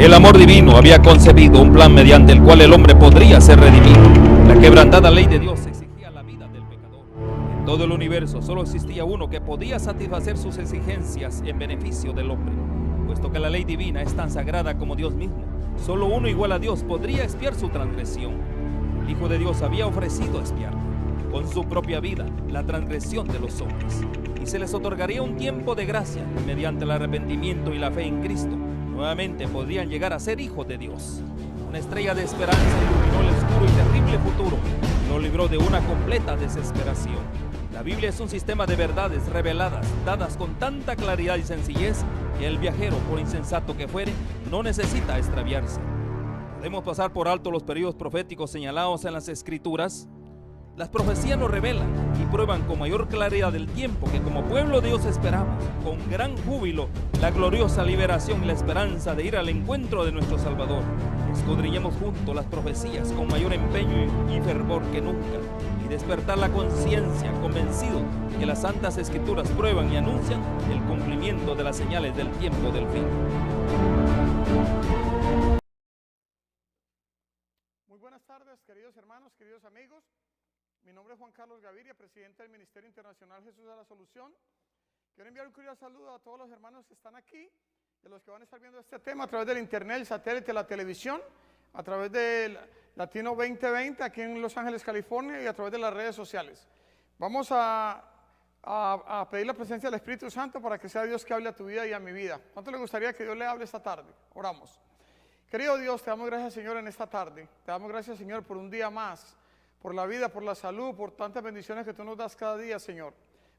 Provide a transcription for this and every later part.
El amor divino había concebido un plan mediante el cual el hombre podría ser redimido. La quebrantada ley de Dios exigía la vida del pecador. En todo el universo solo existía uno que podía satisfacer sus exigencias en beneficio del hombre. Puesto que la ley divina es tan sagrada como Dios mismo, solo uno igual a Dios podría expiar su transgresión. El Hijo de Dios había ofrecido expiar con su propia vida la transgresión de los hombres, y se les otorgaría un tiempo de gracia. Mediante el arrepentimiento y la fe en Cristo, nuevamente podrían llegar a ser hijos de Dios. Una estrella de esperanza iluminó el oscuro y terrible futuro y lo libró de una completa desesperación. La Biblia es un sistema de verdades reveladas, dadas con tanta claridad y sencillez, que el viajero, por insensato que fuere, no necesita extraviarse. Podemos pasar por alto los periodos proféticos señalados en las Escrituras. Las profecías nos revelan y prueban con mayor claridad el tiempo que como pueblo de Dios esperamos, con gran júbilo, la gloriosa liberación y la esperanza de ir al encuentro de nuestro Salvador. Escudriñemos juntos las profecías con mayor empeño y fervor que nunca, y despertar la conciencia, convencido de que las Santas Escrituras prueban y anuncian el cumplimiento de las señales del tiempo del fin. Muy buenas tardes, queridos hermanos, queridos amigos. Mi nombre es Juan Carlos Gaviria, presidente del Ministerio Internacional Jesús de la Solución. Quiero enviar un cordial saludo a todos los hermanos que están aquí, y a los que van a estar viendo este tema a través del internet, el satélite, la televisión, a través de Latino 2020 aquí en Los Ángeles, California, y a través de las redes sociales. Vamos a pedir la presencia del Espíritu Santo para que sea Dios que hable a tu vida y a mi vida. ¿Cuánto le gustaría que Dios le hable esta tarde? Oramos. Querido Dios, te damos gracias, Señor, en esta tarde. Te damos gracias, Señor, por un día más, por la vida, por la salud, por tantas bendiciones que tú nos das cada día, Señor.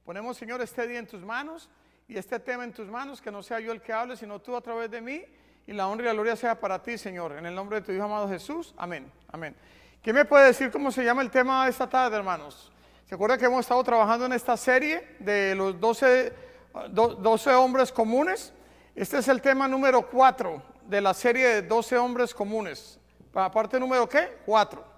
Ponemos, Señor, este día en tus manos y este tema en tus manos, que no sea yo el que hable, sino tú a través de mí, y la honra y la gloria sea para ti, Señor, en el nombre de tu Hijo amado Jesús. Amén. Amén. ¿Quién me puede decir cómo se llama el tema de esta tarde, hermanos? ¿Se acuerdan que hemos estado trabajando en esta serie de los 12 hombres comunes? Este es el tema número 4 de la serie de 12 hombres comunes. ¿Parte número qué? 4.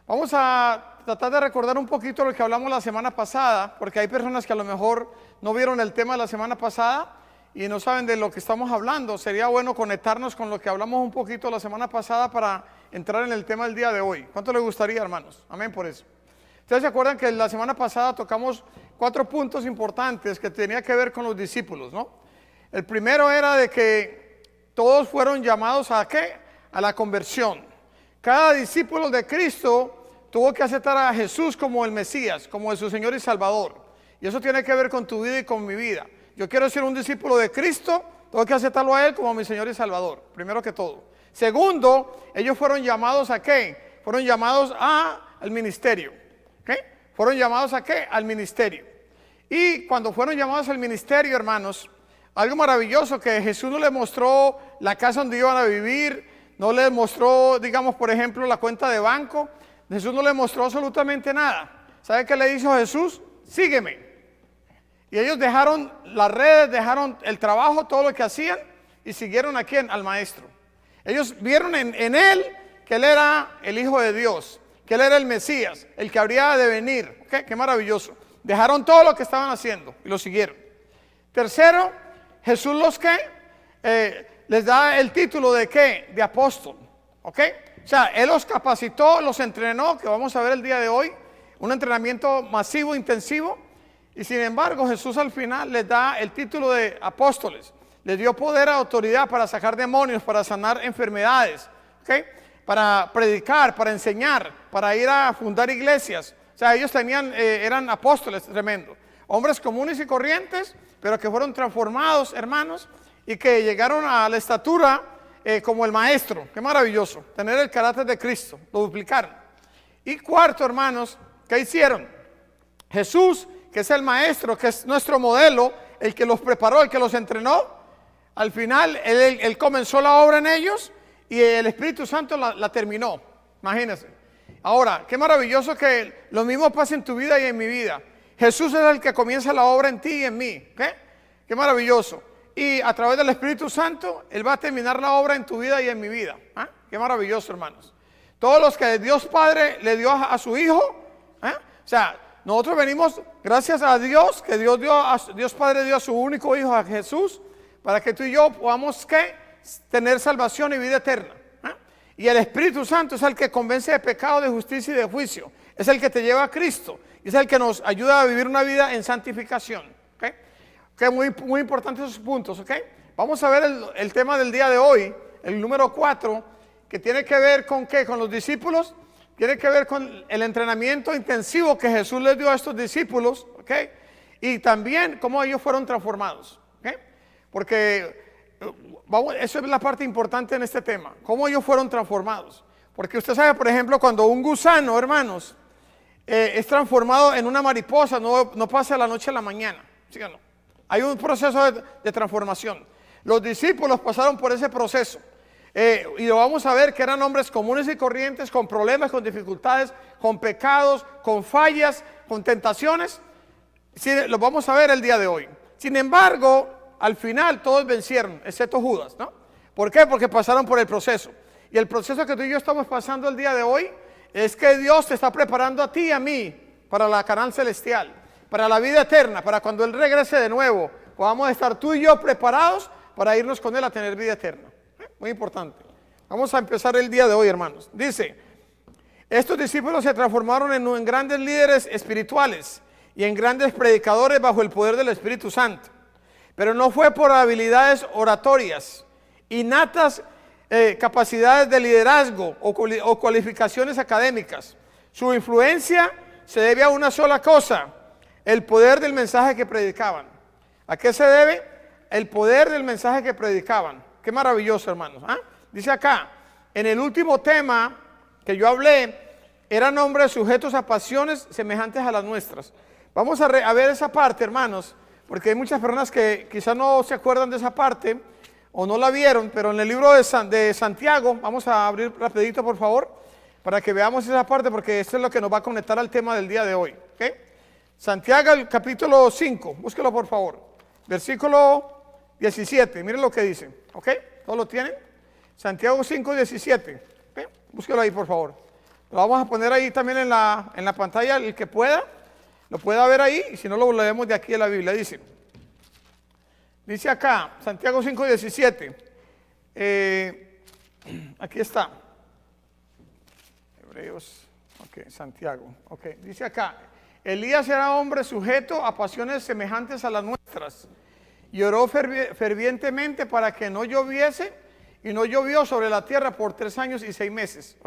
Vamos a tratar de recordar un poquito lo que hablamos la semana pasada, porque hay personas que a lo mejor no vieron el tema de la semana pasada y no saben de lo que estamos hablando. Sería bueno conectarnos con lo que hablamos un poquito la semana pasada para entrar en el tema del día de hoy. ¿Cuánto les gustaría, hermanos? Amén por eso. Ustedes se acuerdan que la semana pasada tocamos 4 puntos importantes que tenía que ver con los discípulos, ¿no? El primero era de que todos fueron llamados ¿a qué? A la conversión. Cada discípulo de Cristo tuvo que aceptar a Jesús como el Mesías, como su Señor y Salvador. Y eso tiene que ver con tu vida y con mi vida. Yo quiero ser un discípulo de Cristo, tengo que aceptarlo a Él como mi Señor y Salvador, primero que todo. Segundo, ellos fueron llamados ¿a qué? Fueron llamados al ministerio. ¿Okay? ¿Fueron llamados a qué? Al ministerio. Y cuando fueron llamados al ministerio, hermanos, algo maravilloso, que Jesús no les mostró la casa donde iban a vivir, no les mostró, digamos, por ejemplo, la cuenta de banco. Jesús no les mostró absolutamente nada. ¿Sabe qué le dijo Jesús? Sígueme. Y ellos dejaron las redes, dejaron el trabajo, todo lo que hacían, y siguieron a quién? Al maestro. Ellos vieron en él que él era el Hijo de Dios, que él era el Mesías, el que habría de venir. ¿Okay? Qué maravilloso. Dejaron todo lo que estaban haciendo y lo siguieron. Tercero, Jesús les da el título de ¿qué? De apóstol. ¿Ok? O sea, Él los capacitó, los entrenó, que vamos a ver el día de hoy, un entrenamiento masivo, intensivo, y sin embargo Jesús al final les da el título de apóstoles. Les dio poder, autoridad para sacar demonios, para sanar enfermedades, ¿okay? Para predicar, para enseñar, para ir a fundar iglesias. O sea, ellos eran apóstoles, tremendo. Hombres comunes y corrientes, pero que fueron transformados, hermanos, y que llegaron a la estatura como el maestro. Qué maravilloso, tener el carácter de Cristo, lo duplicaron. Y cuarto, hermanos, ¿qué hicieron? Jesús, que es el maestro, que es nuestro modelo, el que los preparó, el que los entrenó, al final él comenzó la obra en ellos y el Espíritu Santo la terminó. Imagínense. Ahora, qué maravilloso que lo mismo pase en tu vida y en mi vida. Jesús es el que comienza la obra en ti y en mí. Qué maravilloso. Y a través del Espíritu Santo, Él va a terminar la obra en tu vida y en mi vida. Qué maravilloso, hermanos. Todos los que Dios Padre le dio a su Hijo, o sea, nosotros venimos gracias a Dios, que Dios Padre dio a su único Hijo, a Jesús, para que tú y yo podamos tener salvación y vida eterna. Y el Espíritu Santo es el que convence de pecado, de justicia y de juicio. Es el que te lleva a Cristo. Es el que nos ayuda a vivir una vida en santificación. Muy importantes esos puntos. Vamos a ver el tema del día de hoy, el número 4, que tiene que ver con ¿qué? Con los discípulos. Tiene que ver con el entrenamiento intensivo que Jesús les dio a estos discípulos. Y también cómo ellos fueron transformados. Porque eso es la parte importante en este tema, cómo ellos fueron transformados. Porque usted sabe, por ejemplo, cuando un gusano, hermanos, es transformado en una mariposa, no pasa de la noche a la mañana, ¿sí o no? Hay un proceso de transformación. Los discípulos pasaron por ese proceso, y lo vamos a ver que eran hombres comunes y corrientes, con problemas, con dificultades, con pecados, con fallas, con tentaciones. Sí, lo vamos a ver el día de hoy. Sin embargo, al final todos vencieron, excepto Judas, ¿no? ¿Por qué? Porque pasaron por el proceso. Y el proceso que tú y yo estamos pasando el día de hoy es que Dios te está preparando a ti y a mí para la Canaán celestial, para la vida eterna, para cuando Él regrese de nuevo, podamos estar tú y yo preparados para irnos con Él a tener vida eterna. Muy importante. Vamos a empezar el día de hoy, hermanos. Dice, estos discípulos se transformaron en grandes líderes espirituales y en grandes predicadores bajo el poder del Espíritu Santo. Pero no fue por habilidades oratorias, innatas capacidades de liderazgo o cualificaciones académicas. Su influencia se debe a una sola cosa: el poder del mensaje que predicaban. ¿A qué se debe? El poder del mensaje que predicaban. Qué maravilloso, hermanos. Dice acá, en el último tema que yo hablé, eran hombres sujetos a pasiones semejantes a las nuestras. Vamos a ver esa parte, hermanos, porque hay muchas personas que quizás no se acuerdan de esa parte o no la vieron, pero en el libro de Santiago, vamos a abrir rapidito por favor, para que veamos esa parte, porque esto es lo que nos va a conectar al tema del día de hoy. Santiago, el capítulo 5, búsquelo por favor, versículo 17, miren lo que dice, ¿todos lo tienen? Santiago 5, 17, búsquelo ahí por favor. Lo vamos a poner ahí también en la pantalla, el que pueda. Lo pueda ver ahí, y si no lo leemos de aquí en la Biblia. Dice acá, Santiago 5:17. Aquí está. Hebreos, Santiago. Dice acá, Elías era hombre sujeto a pasiones semejantes a las nuestras, y oró fervientemente para que no lloviese, y no llovió sobre la tierra por 3 años y 6 meses.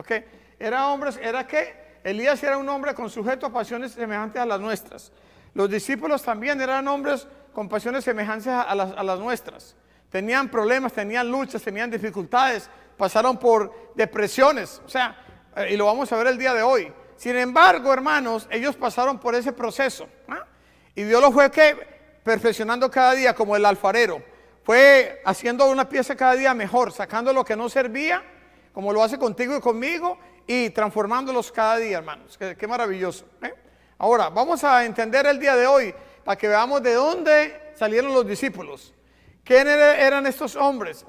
Elías era un hombre con sujeto a pasiones semejantes a las nuestras. Los discípulos también eran hombres con pasiones semejantes a las nuestras. Tenían problemas, tenían luchas, tenían dificultades, pasaron por depresiones, y lo vamos a ver el día de hoy. Sin embargo, hermanos, ellos pasaron por ese proceso, y Dios los fue perfeccionando cada día como el alfarero. Fue haciendo una pieza cada día mejor, sacando lo que no servía, como lo hace contigo y conmigo, y transformándolos cada día, hermanos. Qué maravilloso. Ahora, vamos a entender el día de hoy para que veamos de dónde salieron los discípulos. ¿Quiénes eran estos hombres?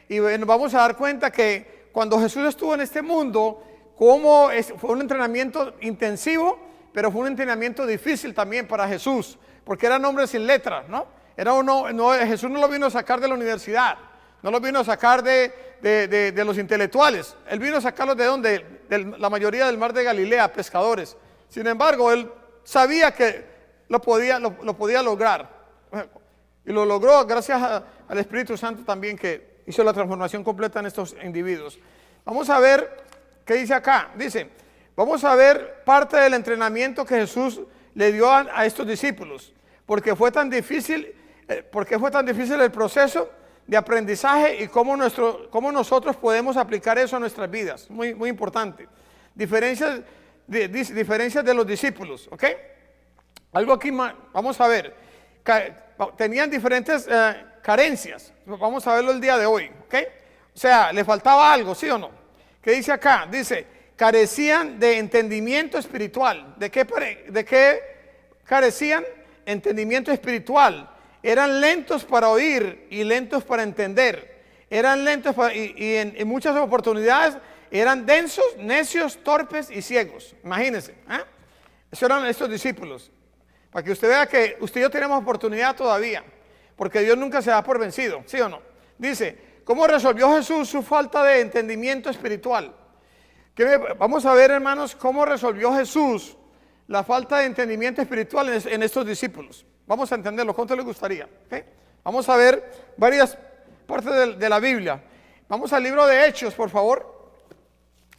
Y nos vamos a dar cuenta que cuando Jesús estuvo en este mundo, fue un entrenamiento intensivo, pero fue un entrenamiento difícil también para Jesús, porque eran hombres sin letras, ¿no? Jesús no lo vino a sacar de la universidad, no lo vino a sacar de los intelectuales. Él vino a sacarlos ¿de dónde? De la mayoría del mar de Galilea, pescadores. Sin embargo, él sabía que lo podía lograr. Y lo logró gracias al Espíritu Santo también, que hizo la transformación completa en estos individuos. Vamos a ver qué dice acá. Vamos a ver parte del entrenamiento que Jesús le dio a estos discípulos. ¿Por qué fue tan difícil el proceso de aprendizaje y cómo nosotros podemos aplicar eso a nuestras vidas? Muy, muy importante. Diferencias de los discípulos, Algo aquí vamos a ver. Tenían diferentes carencias. Vamos a verlo el día de hoy, le faltaba algo, ¿sí o no? ¿Qué dice acá? Dice, carecían de entendimiento espiritual. ¿De qué carecían? Entendimiento espiritual. Eran lentos para oír y lentos para entender. Eran lentos y en muchas oportunidades eran densos, necios, torpes y ciegos. Imagínense. Esos eran estos discípulos. Para que usted vea que usted y yo tenemos oportunidad todavía. Porque Dios nunca se da por vencido. ¿Sí o no? Dice, ¿Cómo resolvió Jesús su falta de entendimiento espiritual? Vamos a ver, hermanos, cómo resolvió Jesús la falta de entendimiento espiritual en estos discípulos. Vamos a entenderlo. ¿Cuánto les gustaría? ¿Okay? Vamos a ver varias partes de la Biblia. Vamos al libro de Hechos, por favor.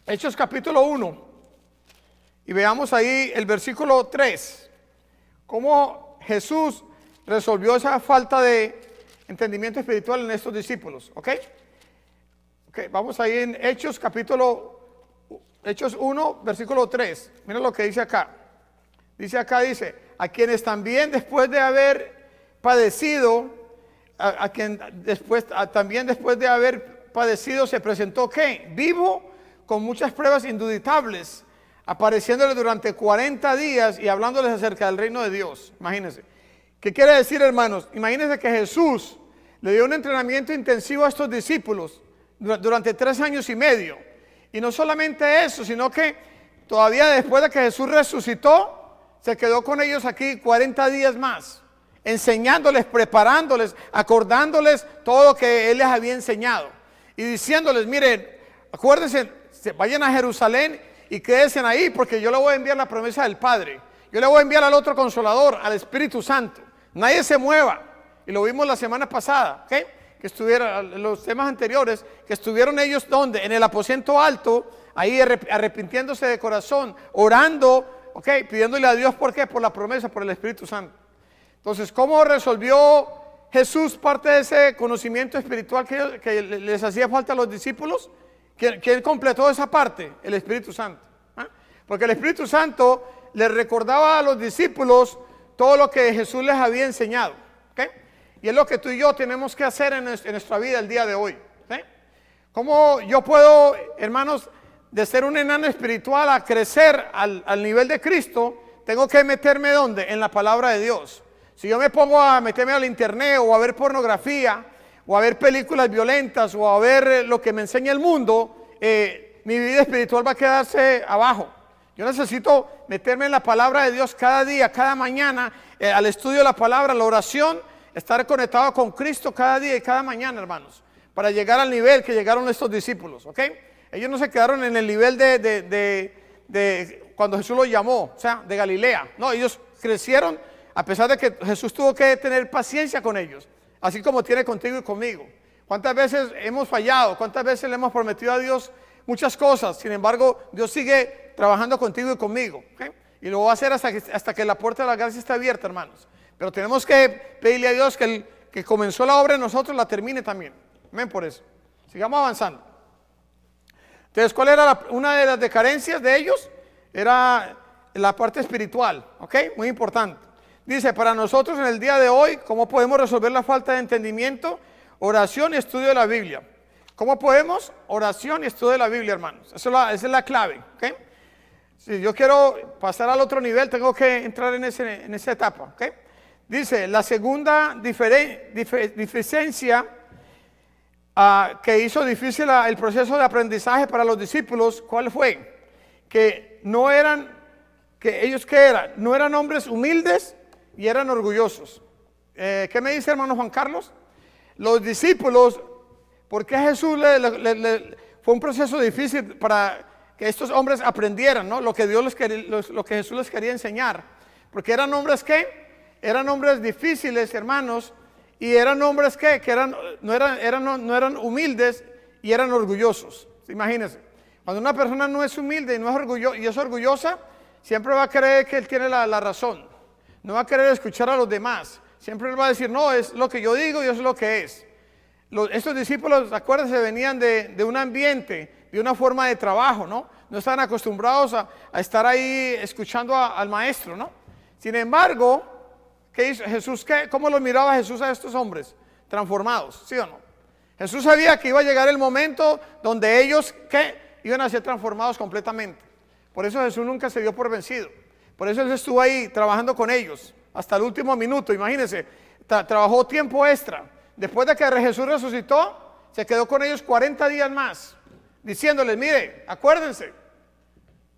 Hechos capítulo 1. Y veamos ahí el versículo 3. Cómo Jesús resolvió esa falta de entendimiento espiritual en estos discípulos. ¿Ok? Vamos ahí en Hechos Hechos 1, versículo 3. Miren lo que dice acá. Dice, a quienes también después de haber padecido, también después de haber padecido se presentó, ¿qué? Vivo, con muchas pruebas indubitables, apareciéndoles durante 40 días y hablándoles acerca del reino de Dios. Imagínense. ¿Qué quiere decir, hermanos? Imagínense que Jesús le dio un entrenamiento intensivo a estos discípulos durante 3 años y medio. Y no solamente eso, sino que todavía después de que Jesús resucitó, se quedó con ellos aquí 40 días más, enseñándoles, preparándoles, acordándoles todo lo que Él les había enseñado. Y diciéndoles, miren, acuérdense, vayan a Jerusalén y quédense ahí, porque yo le voy a enviar la promesa del Padre. Yo le voy a enviar al otro Consolador, al Espíritu Santo. Nadie se mueva. Y lo vimos la semana pasada, ¿ok? Que estuvieron los temas anteriores, que estuvieron ellos donde, en el aposento alto, ahí arrepintiéndose de corazón, orando, ok, pidiéndole a Dios, ¿por qué? Por la promesa, por el Espíritu Santo. Entonces, ¿cómo resolvió Jesús parte de ese conocimiento espiritual que les hacía falta a los discípulos? ¿Quién completó esa parte? El Espíritu Santo. ¿Ah? Porque el Espíritu Santo les recordaba a los discípulos todo lo que Jesús les había enseñado. ¿Okay? Y es lo que tú y yo tenemos que hacer en nuestra vida el día de hoy. ¿Okay? ¿Cómo yo puedo, hermanos, de ser un enano espiritual a crecer al nivel de Cristo? Tengo que meterme ¿dónde? En la palabra de Dios. Si yo me pongo a meterme al internet o a ver pornografía o a ver películas violentas o a ver lo que me enseña el mundo, mi vida espiritual va a quedarse abajo. Yo necesito meterme en la palabra de Dios cada día, cada mañana, al estudio de la palabra, la oración, estar conectado con Cristo cada día y cada mañana, hermanos, para llegar al nivel que llegaron estos discípulos, ¿ok? Ellos no se quedaron en el nivel de cuando Jesús los llamó, o sea, de Galilea. No, ellos crecieron a pesar de que Jesús tuvo que tener paciencia con ellos, así como tiene contigo y conmigo. ¿Cuántas veces hemos fallado? ¿Cuántas veces le hemos prometido a Dios muchas cosas? Sin embargo, Dios sigue trabajando contigo y conmigo, ¿okay? Y lo va a hacer hasta que la puerta de la gracia esté abierta, hermanos. Pero tenemos que pedirle a Dios que el que comenzó la obra en nosotros la termine también. Amén por eso. Sigamos avanzando. Entonces, ¿cuál era una de las decadencias de ellos? Era la parte espiritual, ¿ok? Muy importante. Dice, para nosotros en el día de hoy, ¿cómo podemos resolver la falta de entendimiento? Oración y estudio de la Biblia. ¿Cómo podemos? Oración y estudio de la Biblia, hermanos. Esa es la clave, ¿ok? Si yo quiero pasar al otro nivel, tengo que entrar en esa etapa, ¿ok? Dice, la segunda deficiencia que hizo difícil el proceso de aprendizaje para los discípulos, ¿cuál fue? Que ellos ¿qué eran? No eran hombres humildes y eran orgullosos. ¿Qué me dice, hermano Juan Carlos? Los discípulos, ¿por qué Jesús fue un proceso difícil para que estos hombres aprendieran, ¿no? Lo que Jesús les quería enseñar? Porque eran hombres eran hombres difíciles, hermanos, y eran hombres que no eran humildes y eran orgullosos. Imagínense, cuando una persona no es humilde y no es orgullosa, siempre va a creer que él tiene la razón. No va a querer escuchar a los demás. Siempre él va a decir, no, es lo que yo digo y eso es lo que es. Estos discípulos, acuérdense, venían de un ambiente, de una forma de trabajo, ¿no? No estaban acostumbrados a estar ahí escuchando al maestro, ¿no? Sin embargo, ¿qué hizo Jesús? ¿Cómo los miraba Jesús a estos hombres? Transformados, ¿sí o no? Jesús sabía que iba a llegar el momento donde ellos, iban a ser transformados completamente. Por eso Jesús nunca se dio por vencido. Por eso Él estuvo ahí trabajando con ellos hasta el último minuto. Imagínense, trabajó tiempo extra. Después de que Jesús resucitó, se quedó con ellos 40 días más, diciéndoles, mire, acuérdense,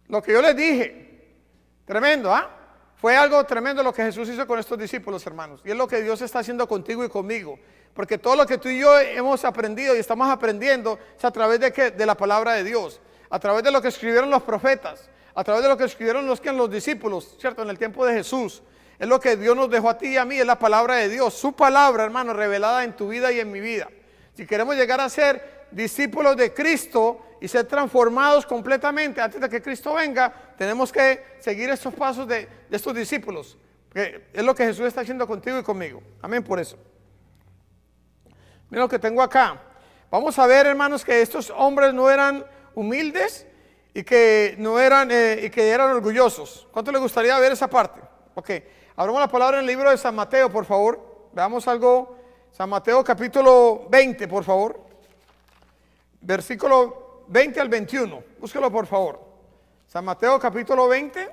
lo que yo les dije. Tremendo, ¿ah? Fue algo tremendo lo que Jesús hizo con estos discípulos, hermanos. Y es lo que Dios está haciendo contigo y conmigo. Porque todo lo que tú y yo hemos aprendido y estamos aprendiendo es a través de, de la palabra de Dios, a través de lo que escribieron los profetas, a través de lo que escribieron los discípulos, ¿cierto? En el tiempo de Jesús. Es lo que Dios nos dejó a ti y a mí, es la palabra de Dios. Su palabra, hermano, revelada en tu vida y en mi vida. Si queremos llegar a ser discípulos de Cristo y ser transformados completamente antes de que Cristo venga, tenemos que seguir estos pasos de estos discípulos. Que es lo que Jesús está haciendo contigo y conmigo. Amén por eso. Mira lo que tengo acá. Vamos a ver, hermanos, que estos hombres no eran humildes y que no eran y que eran orgullosos. ¿Cuánto le gustaría ver esa parte? Ok, abramos la palabra en el libro de San Mateo, por favor. Veamos algo. San Mateo capítulo 20, por favor. Versículo 20 al 21. Búsquelo, por favor. San Mateo capítulo 20,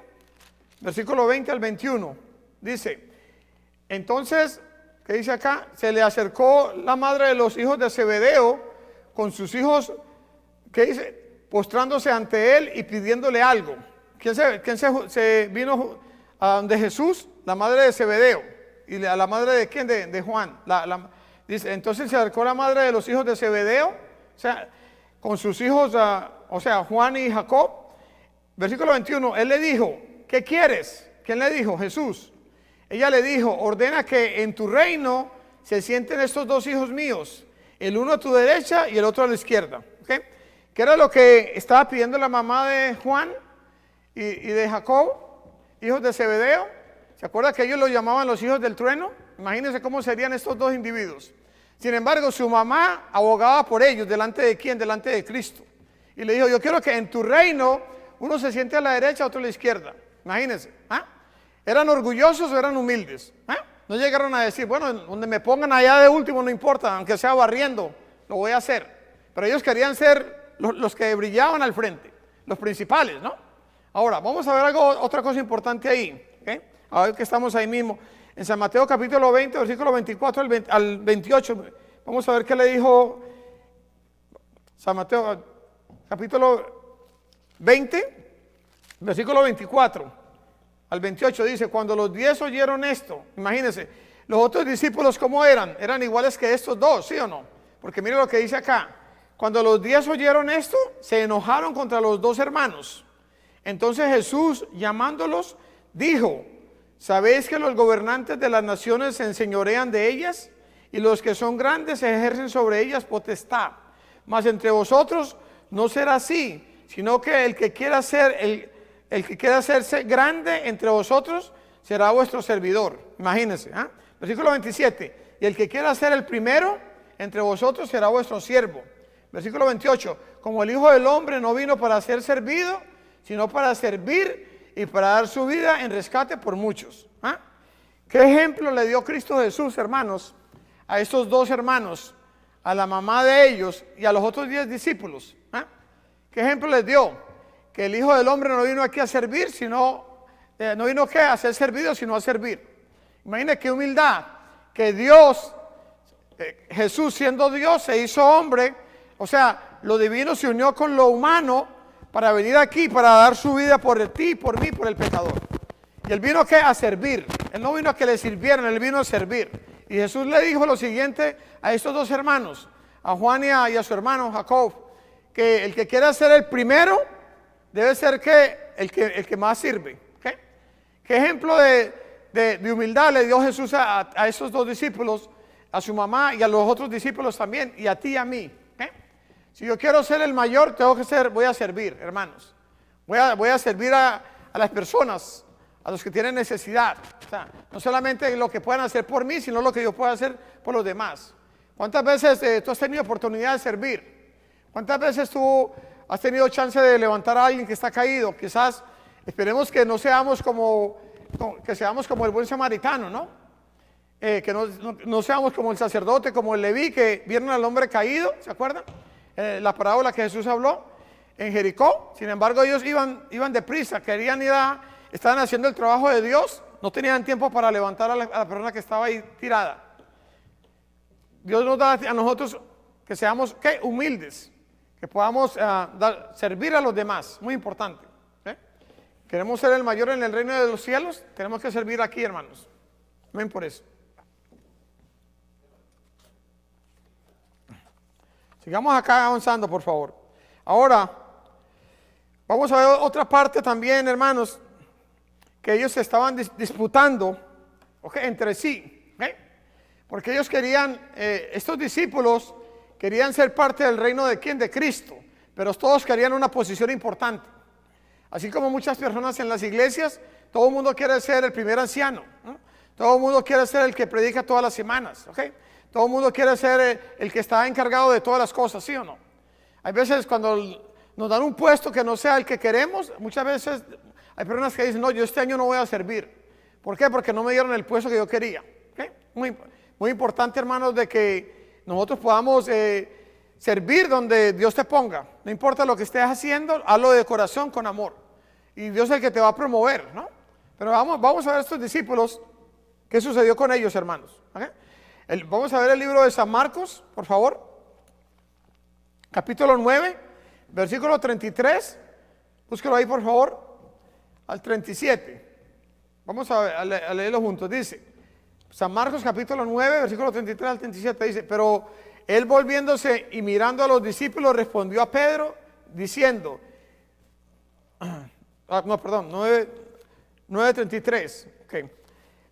versículo 20 al 21. Dice, entonces, ¿qué dice acá? Se le acercó la madre de los hijos de Zebedeo con sus hijos, ¿qué dice? Postrándose ante él y pidiéndole algo. ¿Quién se vino a donde Jesús? La madre de Zebedeo. ¿Y a la madre de quién? De Juan. Dice, entonces se acercó la madre de los hijos de Zebedeo, o sea, con sus hijos, o sea, Juan y Jacob. Versículo 21, él le dijo, ¿qué quieres? ¿Quién le dijo? Jesús. Ella le dijo, ordena que en tu reino se sienten estos dos hijos míos, el uno a tu derecha y el otro a la izquierda. ¿Okay? ¿Qué era lo que estaba pidiendo la mamá de Juan y de Jacob, hijos de Zebedeo? ¿Se acuerda que ellos los llamaban los hijos del trueno? Imagínense cómo serían estos dos individuos. Sin embargo, su mamá abogaba por ellos. ¿Delante de quién? Delante de Cristo. Y le dijo, yo quiero que en tu reino uno se siente a la derecha, otro a la izquierda. Imagínense. ¿Ah? ¿Eran orgullosos o eran humildes? No llegaron a decir, bueno, donde me pongan allá de último no importa, aunque sea barriendo, lo voy a hacer. Pero ellos querían ser los que brillaban al frente, los principales, ¿no? Ahora, vamos a ver otra cosa importante ahí. ¿Okay? A ver que estamos ahí mismo. En San Mateo capítulo 20, versículo 24 al 28. Vamos a ver qué le dijo San Mateo capítulo 20, versículo 24. Al 28 dice, cuando los 10 oyeron esto, imagínense, los otros discípulos ¿cómo eran? Eran iguales que estos dos, ¿sí o no? Porque mire lo que dice acá, cuando los 10 oyeron esto, se enojaron contra los dos hermanos. Entonces Jesús, llamándolos, dijo, ¿sabéis que los gobernantes de las naciones se enseñorean de ellas? Y los que son grandes ejercen sobre ellas potestad. Mas entre vosotros no será así, sino que el que quiera ser el que quiera hacerse grande entre vosotros será vuestro servidor. Imagínense. Versículo 27. Y el que quiera ser el primero entre vosotros será vuestro siervo. Versículo 28. Como el Hijo del Hombre no vino para ser servido, sino para servir y para dar su vida en rescate por muchos. ¿Qué ejemplo le dio Cristo Jesús, hermanos, a estos dos hermanos, a la mamá de ellos y a los otros 10 discípulos? ¿Qué ejemplo les dio? Que el Hijo del Hombre no vino aquí a servir, sino, no vino aquí a ser servido, sino a servir. Imagínense qué humildad, que Dios, Jesús siendo Dios, se hizo hombre, o sea, lo divino se unió con lo humano para venir aquí, para dar su vida por ti, por mí, por el pecador. Y Él vino ¿qué? A servir, Él no vino a que le sirvieran, Él vino a servir. Y Jesús le dijo lo siguiente a estos dos hermanos, a Juan y a su hermano Jacob, que el que quiera ser el primero, debe ser el que más sirve. ¿Okay? ¿Qué ejemplo de humildad le dio Jesús a esos dos discípulos, a su mamá y a los otros discípulos también, y a ti y a mí? ¿Okay? Si yo quiero ser el mayor, voy a servir, hermanos. Voy a servir a las personas, a los que tienen necesidad. O sea, no solamente lo que puedan hacer por mí, sino lo que yo pueda hacer por los demás. ¿Cuántas veces tú has tenido oportunidad de servir? ¿Cuántas veces tú has tenido chance de levantar a alguien que está caído? Quizás esperemos que no seamos que seamos como el buen samaritano, ¿no? Que no seamos como el sacerdote, como el Leví, que vieron al hombre caído, ¿se acuerdan? La parábola que Jesús habló en Jericó. Sin embargo, ellos iban deprisa, estaban haciendo el trabajo de Dios, no tenían tiempo para levantar a la persona que estaba ahí tirada. Dios nos da a nosotros que seamos humildes, que podamos servir a los demás, muy importante. Queremos ser el mayor en el reino de los cielos, tenemos que servir aquí, hermanos. Amén por eso. Sigamos acá avanzando, por favor. Ahora, vamos a ver otra parte también, hermanos, que ellos se estaban disputando, entre sí, porque ellos querían, estos discípulos querían ser parte del reino de ¿quién? De Cristo, pero todos querían una posición importante. Así como muchas personas en las iglesias, todo el mundo quiere ser el primer anciano, ¿no? Todo el mundo quiere ser el que predica todas las semanas, todo el mundo quiere ser el que está encargado de todas las cosas, ¿sí o no? Hay veces cuando nos dan un puesto que no sea el que queremos, muchas veces hay personas que dicen, no, yo este año no voy a servir. ¿Por qué? Porque no me dieron el puesto que yo quería. Muy importante, hermanos, de que nosotros podamos servir donde Dios te ponga. No importa lo que estés haciendo, hazlo de corazón, con amor. Y Dios es el que te va a promover, ¿no? Pero vamos a ver estos discípulos, ¿qué sucedió con ellos, hermanos? Vamos a ver el libro de San Marcos, por favor. Capítulo 9, versículo 33. Búsquelo ahí, por favor. Al 37. Vamos a leerlo juntos. Dice, San Marcos capítulo 9, versículo 33 al 37, dice, pero él volviéndose y mirando a los discípulos respondió a Pedro diciendo, 9:33,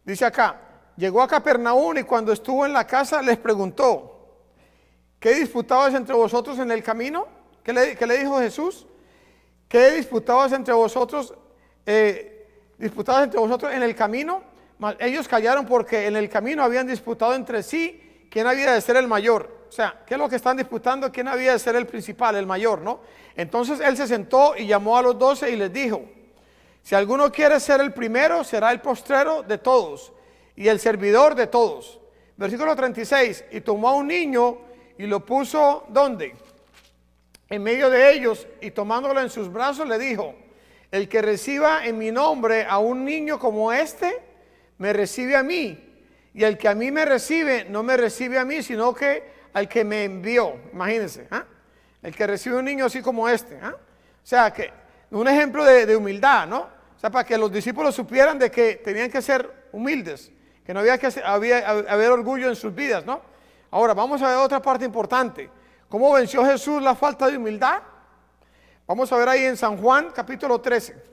dice acá, llegó a Capernaum y cuando estuvo en la casa les preguntó, ¿qué disputabas entre vosotros en el camino? ¿Qué le dijo Jesús? ¿Qué disputabas entre vosotros en el camino? Mas ellos callaron porque en el camino habían disputado entre sí quién había de ser el mayor. O sea, ¿qué es lo que están disputando? ¿Quién había de ser el principal, el mayor, no? Entonces él se sentó y llamó a los 12 y les dijo, si alguno quiere ser el primero, será el postrero de todos y el servidor de todos. Versículo 36, y tomó a un niño y lo puso, ¿dónde? En medio de ellos, y tomándolo en sus brazos le dijo, el que reciba en mi nombre a un niño como este, me recibe a mí, y el que a mí me recibe, no me recibe a mí, sino que al que me envió. Imagínense, el que recibe un niño así como este, o sea, que un ejemplo de humildad, ¿no? O sea, para que los discípulos supieran de que tenían que ser humildes, que no había que haber orgullo en sus vidas, ¿no? Ahora, vamos a ver otra parte importante. ¿Cómo venció Jesús la falta de humildad? Vamos a ver ahí en San Juan, capítulo 13.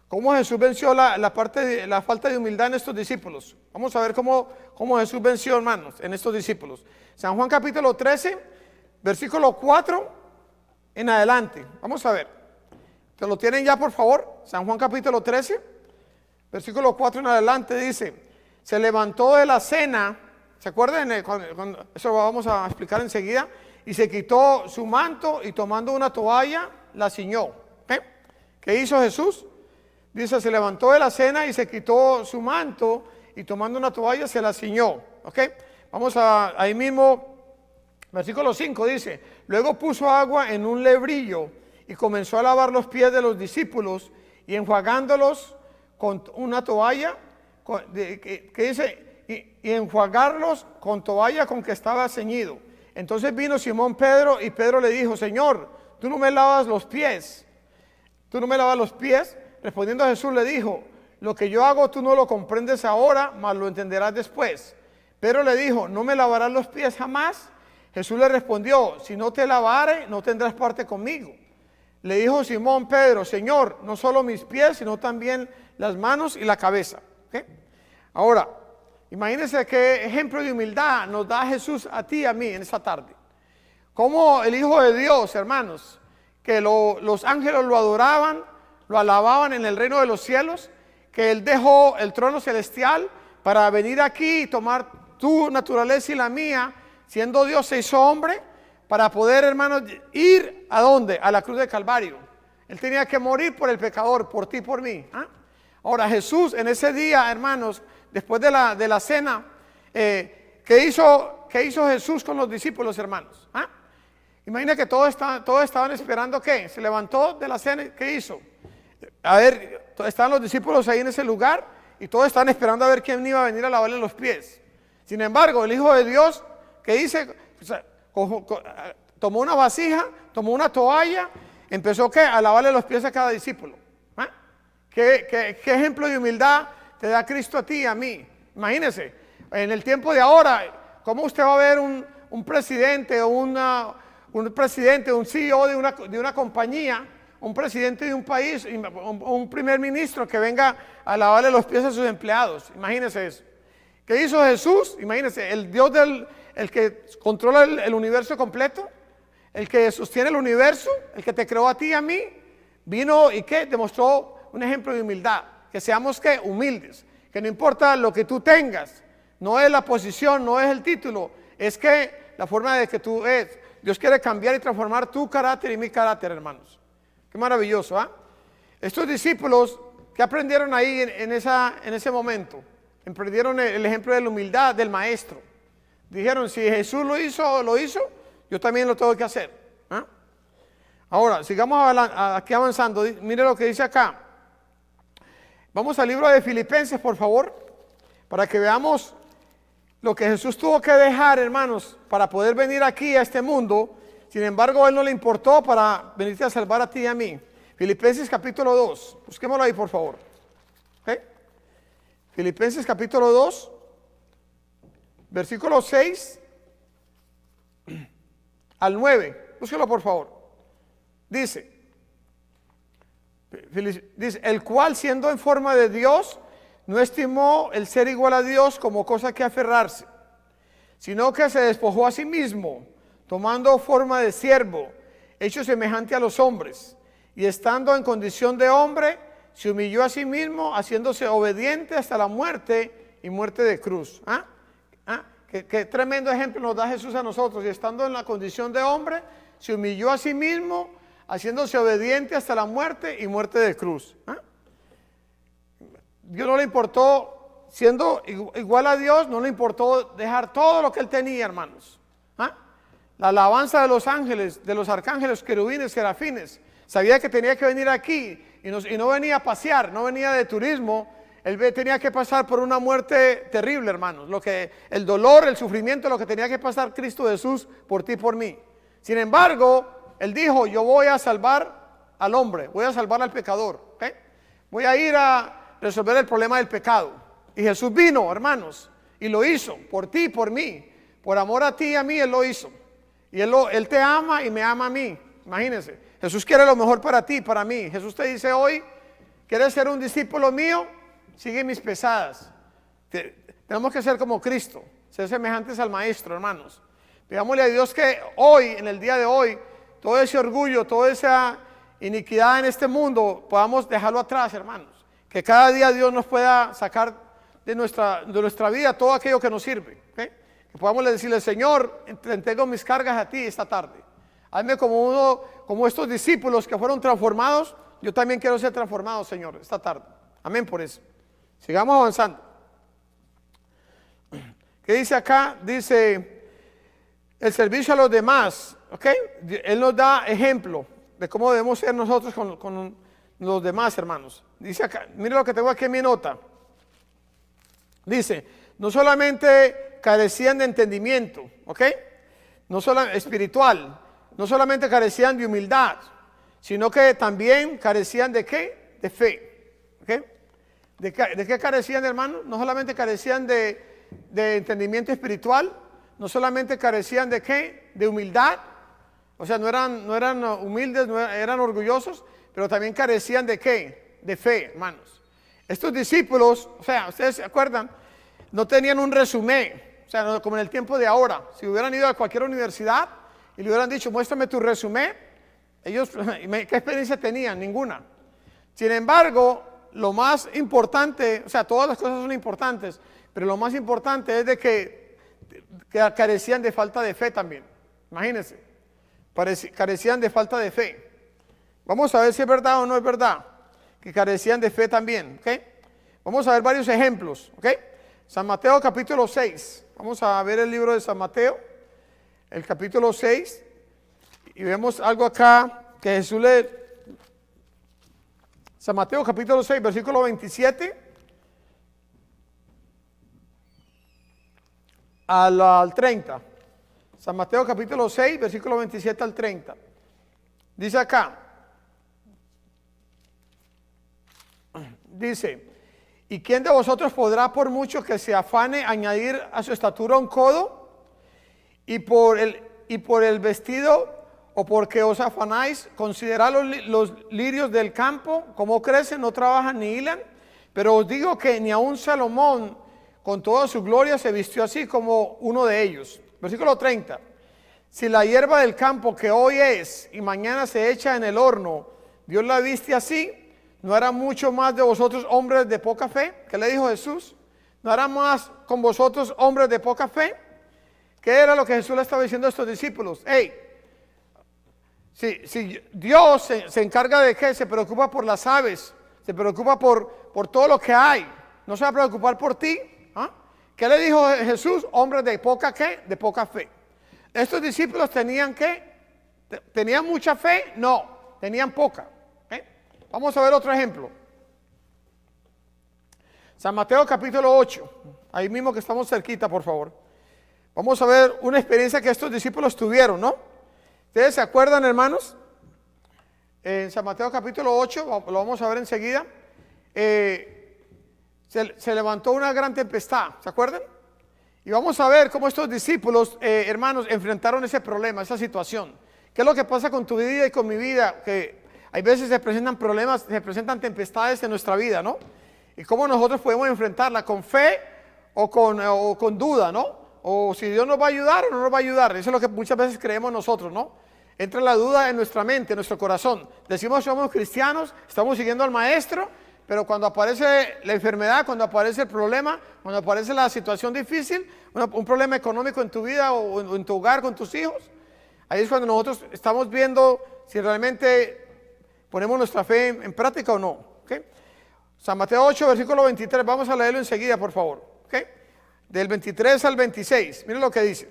¿Cómo Jesús venció la falta de humildad en estos discípulos? Vamos a ver cómo Jesús venció, hermanos, en estos discípulos. San Juan, capítulo 13, versículo 4 en adelante. Vamos a ver. ¿Te lo tienen ya, por favor? San Juan, capítulo 13, versículo 4 en adelante, dice, se levantó de la cena, ¿se acuerdan? Eso lo vamos a explicar enseguida. Y se quitó su manto y tomando una toalla la ciñó. ¿Qué hizo Jesús? Dice, se levantó de la cena y se quitó su manto y tomando una toalla se la ciñó. Vamos ahí mismo, versículo 5 dice, luego puso agua en un lebrillo y comenzó a lavar los pies de los discípulos y enjuagándolos con una toalla, que dice, y enjuagarlos con toalla con que estaba ceñido. Entonces vino Simón Pedro y Pedro le dijo, Señor, tú no me lavas los pies. ¿Tú no me lavas los pies? Respondiendo a Jesús le dijo, lo que yo hago tú no lo comprendes ahora, mas lo entenderás después. Pedro le dijo, ¿no me lavarás los pies jamás? Jesús le respondió, si no te lavare, no tendrás parte conmigo. Le dijo Simón Pedro, Señor, no solo mis pies, sino también las manos y la cabeza. Ahora, imagínense qué ejemplo de humildad nos da Jesús a ti y a mí en esta tarde. Como el Hijo de Dios, hermanos, que los ángeles lo adoraban, lo alababan en el reino de los cielos, que Él dejó el trono celestial para venir aquí y tomar tu naturaleza y la mía, siendo Dios se hizo hombre, para poder, hermanos, ir ¿a dónde? A la cruz de Calvario. Él tenía que morir por el pecador, por ti y por mí. Ahora Jesús en ese día, hermanos, después de la cena, ¿qué hizo Jesús con los discípulos, hermanos? Imagina que todos estaban esperando, ¿qué? Se levantó de la cena, ¿qué hizo? A ver, estaban los discípulos ahí en ese lugar y todos estaban esperando a ver quién iba a venir a lavarle los pies. Sin embargo, el Hijo de Dios, ¿qué dice? Tomó una vasija, tomó una toalla, empezó ¿qué? A lavarle los pies a cada discípulo. ¿Qué ejemplo de humildad te da Cristo a ti y a mí? Imagínese, en el tiempo de ahora, ¿cómo usted va a ver un presidente o un un presidente, un CEO de una compañía, un presidente de un país, un primer ministro que venga a lavarle los pies a sus empleados. Imagínense eso. ¿Qué hizo Jesús? Imagínense, el Dios el que controla el universo completo, el que sostiene el universo, el que te creó a ti y a mí, vino y ¿qué? Demostró un ejemplo de humildad. Que seamos ¿qué? Humildes. Que no importa lo que tú tengas, no es la posición, no es el título, es que la forma de que tú eres. Dios quiere cambiar y transformar tu carácter y mi carácter, hermanos. Qué maravilloso, ¿ah? Estos discípulos que aprendieron ahí en ese momento, aprendieron el ejemplo de la humildad del maestro. Dijeron, si Jesús lo hizo, yo también lo tengo que hacer. ¿Ah? Ahora, sigamos aquí avanzando. Mire lo que dice acá. Vamos al libro de Filipenses, por favor, para que veamos lo que Jesús tuvo que dejar, hermanos, para poder venir aquí a este mundo. Sin embargo, a Él no le importó para venirte a salvar a ti y a mí. Filipenses capítulo 2. Busquémoslo ahí, por favor. ¿Okay? Filipenses capítulo 2, versículo 6 al 9. Búsquelo, por favor. Dice, el cual siendo en forma de Dios, no estimó el ser igual a Dios como cosa que aferrarse, sino que se despojó a sí mismo, tomando forma de siervo, hecho semejante a los hombres, y estando en condición de hombre, se humilló a sí mismo, haciéndose obediente hasta la muerte y muerte de cruz. Qué tremendo ejemplo nos da Jesús a nosotros. Y estando en la condición de hombre, se humilló a sí mismo, haciéndose obediente hasta la muerte y muerte de cruz. Dios no le importó, siendo igual a Dios, no le importó dejar todo lo que Él tenía, hermanos. La alabanza de los ángeles, de los arcángeles, querubines, serafines. Sabía que tenía que venir aquí y no venía a pasear, no venía de turismo. Él tenía que pasar por una muerte terrible, hermanos. El dolor, el sufrimiento, lo que tenía que pasar Cristo Jesús por ti y por mí. Sin embargo, Él dijo, yo voy a salvar al hombre, voy a salvar al pecador. ¿Okay? Voy a ir a resolver el problema del pecado. Y Jesús vino, hermanos, y lo hizo por ti y por mí. Por amor a ti y a mí, Él lo hizo. Y Él te ama y me ama a mí. Imagínense, Jesús quiere lo mejor para ti y para mí. Jesús te dice hoy, ¿quieres ser un discípulo mío? Sigue mis pesadas. Tenemos que ser como Cristo, ser semejantes al Maestro, hermanos. Pidámosle a Dios que hoy, en el día de hoy, todo ese orgullo, toda esa iniquidad en este mundo, podamos dejarlo atrás, hermanos. Que cada día Dios nos pueda sacar de nuestra vida todo aquello que nos sirve. ¿Okay? Que podamos decirle, Señor, te entrego mis cargas a ti esta tarde. Hazme como estos discípulos que fueron transformados. Yo también quiero ser transformado, Señor, esta tarde. Amén por eso. Sigamos avanzando. ¿Qué dice acá? Dice el servicio a los demás. ¿Ok? Él nos da ejemplo de cómo debemos ser nosotros con los demás, hermanos. Dice acá, mire lo que tengo aquí en mi nota. Dice, no solamente carecían de entendimiento, ¿ok? No solo espiritual, no solamente carecían de humildad, sino que también carecían de ¿qué? De fe, ¿ok? ¿De qué carecían, hermano? No solamente carecían de entendimiento espiritual, no solamente carecían de ¿qué? De humildad, o sea, no eran humildes, no eran orgullosos, pero también carecían de ¿qué? De fe, hermanos. Estos discípulos, o sea, ustedes se acuerdan, no tenían un resumen, o sea, no, como en el tiempo de ahora. Si hubieran ido a cualquier universidad y le hubieran dicho, muéstrame tu resumen, ellos, ¿qué experiencia tenían? Ninguna. Sin embargo, lo más importante, o sea, todas las cosas son importantes, pero lo más importante es de que carecían de falta de fe también. Imagínense, carecían de falta de fe. Vamos a ver si es verdad o no es verdad, que carecían de fe también, ¿ok? Vamos a ver varios ejemplos, ¿ok? San Mateo capítulo 6, vamos a ver el libro de San Mateo, el capítulo 6, y vemos algo acá que Jesús San Mateo capítulo 6, versículo 27 al 30. San Mateo capítulo 6, versículo 27 al 30. Dice acá, dice, ¿y quién de vosotros podrá por mucho que se afane añadir a su estatura un codo? Y por el vestido o porque os afanáis? Considerad los lirios del campo, cómo crecen, no trabajan ni hilan. Pero os digo que ni aun Salomón, con toda su gloria, se vistió así como uno de ellos. Versículo 30. Si la hierba del campo que hoy es y mañana se echa en el horno, Dios la viste así, ¿no hará mucho más de vosotros hombres de poca fe? ¿Qué le dijo Jesús? ¿No hará más con vosotros hombres de poca fe? ¿Qué era lo que Jesús le estaba diciendo a estos discípulos? Hey, si Dios se encarga de qué, se preocupa por las aves, se preocupa por todo lo que hay, no se va a preocupar por ti. ¿Ah? ¿Qué le dijo Jesús? Hombres de poca ¿qué? De poca fe. Estos discípulos tenían ¿qué? ¿Tenían mucha fe? No, tenían poca. Vamos a ver otro ejemplo. San Mateo capítulo 8, ahí mismo que estamos cerquita, por favor. Vamos a ver una experiencia que estos discípulos tuvieron, ¿no? ¿Ustedes se acuerdan, hermanos? En San Mateo capítulo 8, lo vamos a ver enseguida, se levantó una gran tempestad, ¿se acuerdan? Y vamos a ver cómo estos discípulos, hermanos, enfrentaron ese problema, esa situación. ¿Qué es lo que pasa con tu vida y con mi vida? Que hay veces se presentan problemas, se presentan tempestades en nuestra vida, ¿no? Y cómo nosotros podemos enfrentarla, con fe o con duda, ¿no? O si Dios nos va a ayudar o no nos va a ayudar. Eso es lo que muchas veces creemos nosotros, ¿no? Entra la duda en nuestra mente, en nuestro corazón. Decimos que somos cristianos, estamos siguiendo al maestro, pero cuando aparece la enfermedad, cuando aparece el problema, cuando aparece la situación difícil, un problema económico en tu vida o en tu hogar con tus hijos, ahí es cuando nosotros estamos viendo si realmente ponemos nuestra fe en práctica o no. ¿Okay? San Mateo 8, versículo 23, vamos a leerlo enseguida, por favor. ¿Okay? Del 23 al 26, miren lo que dice.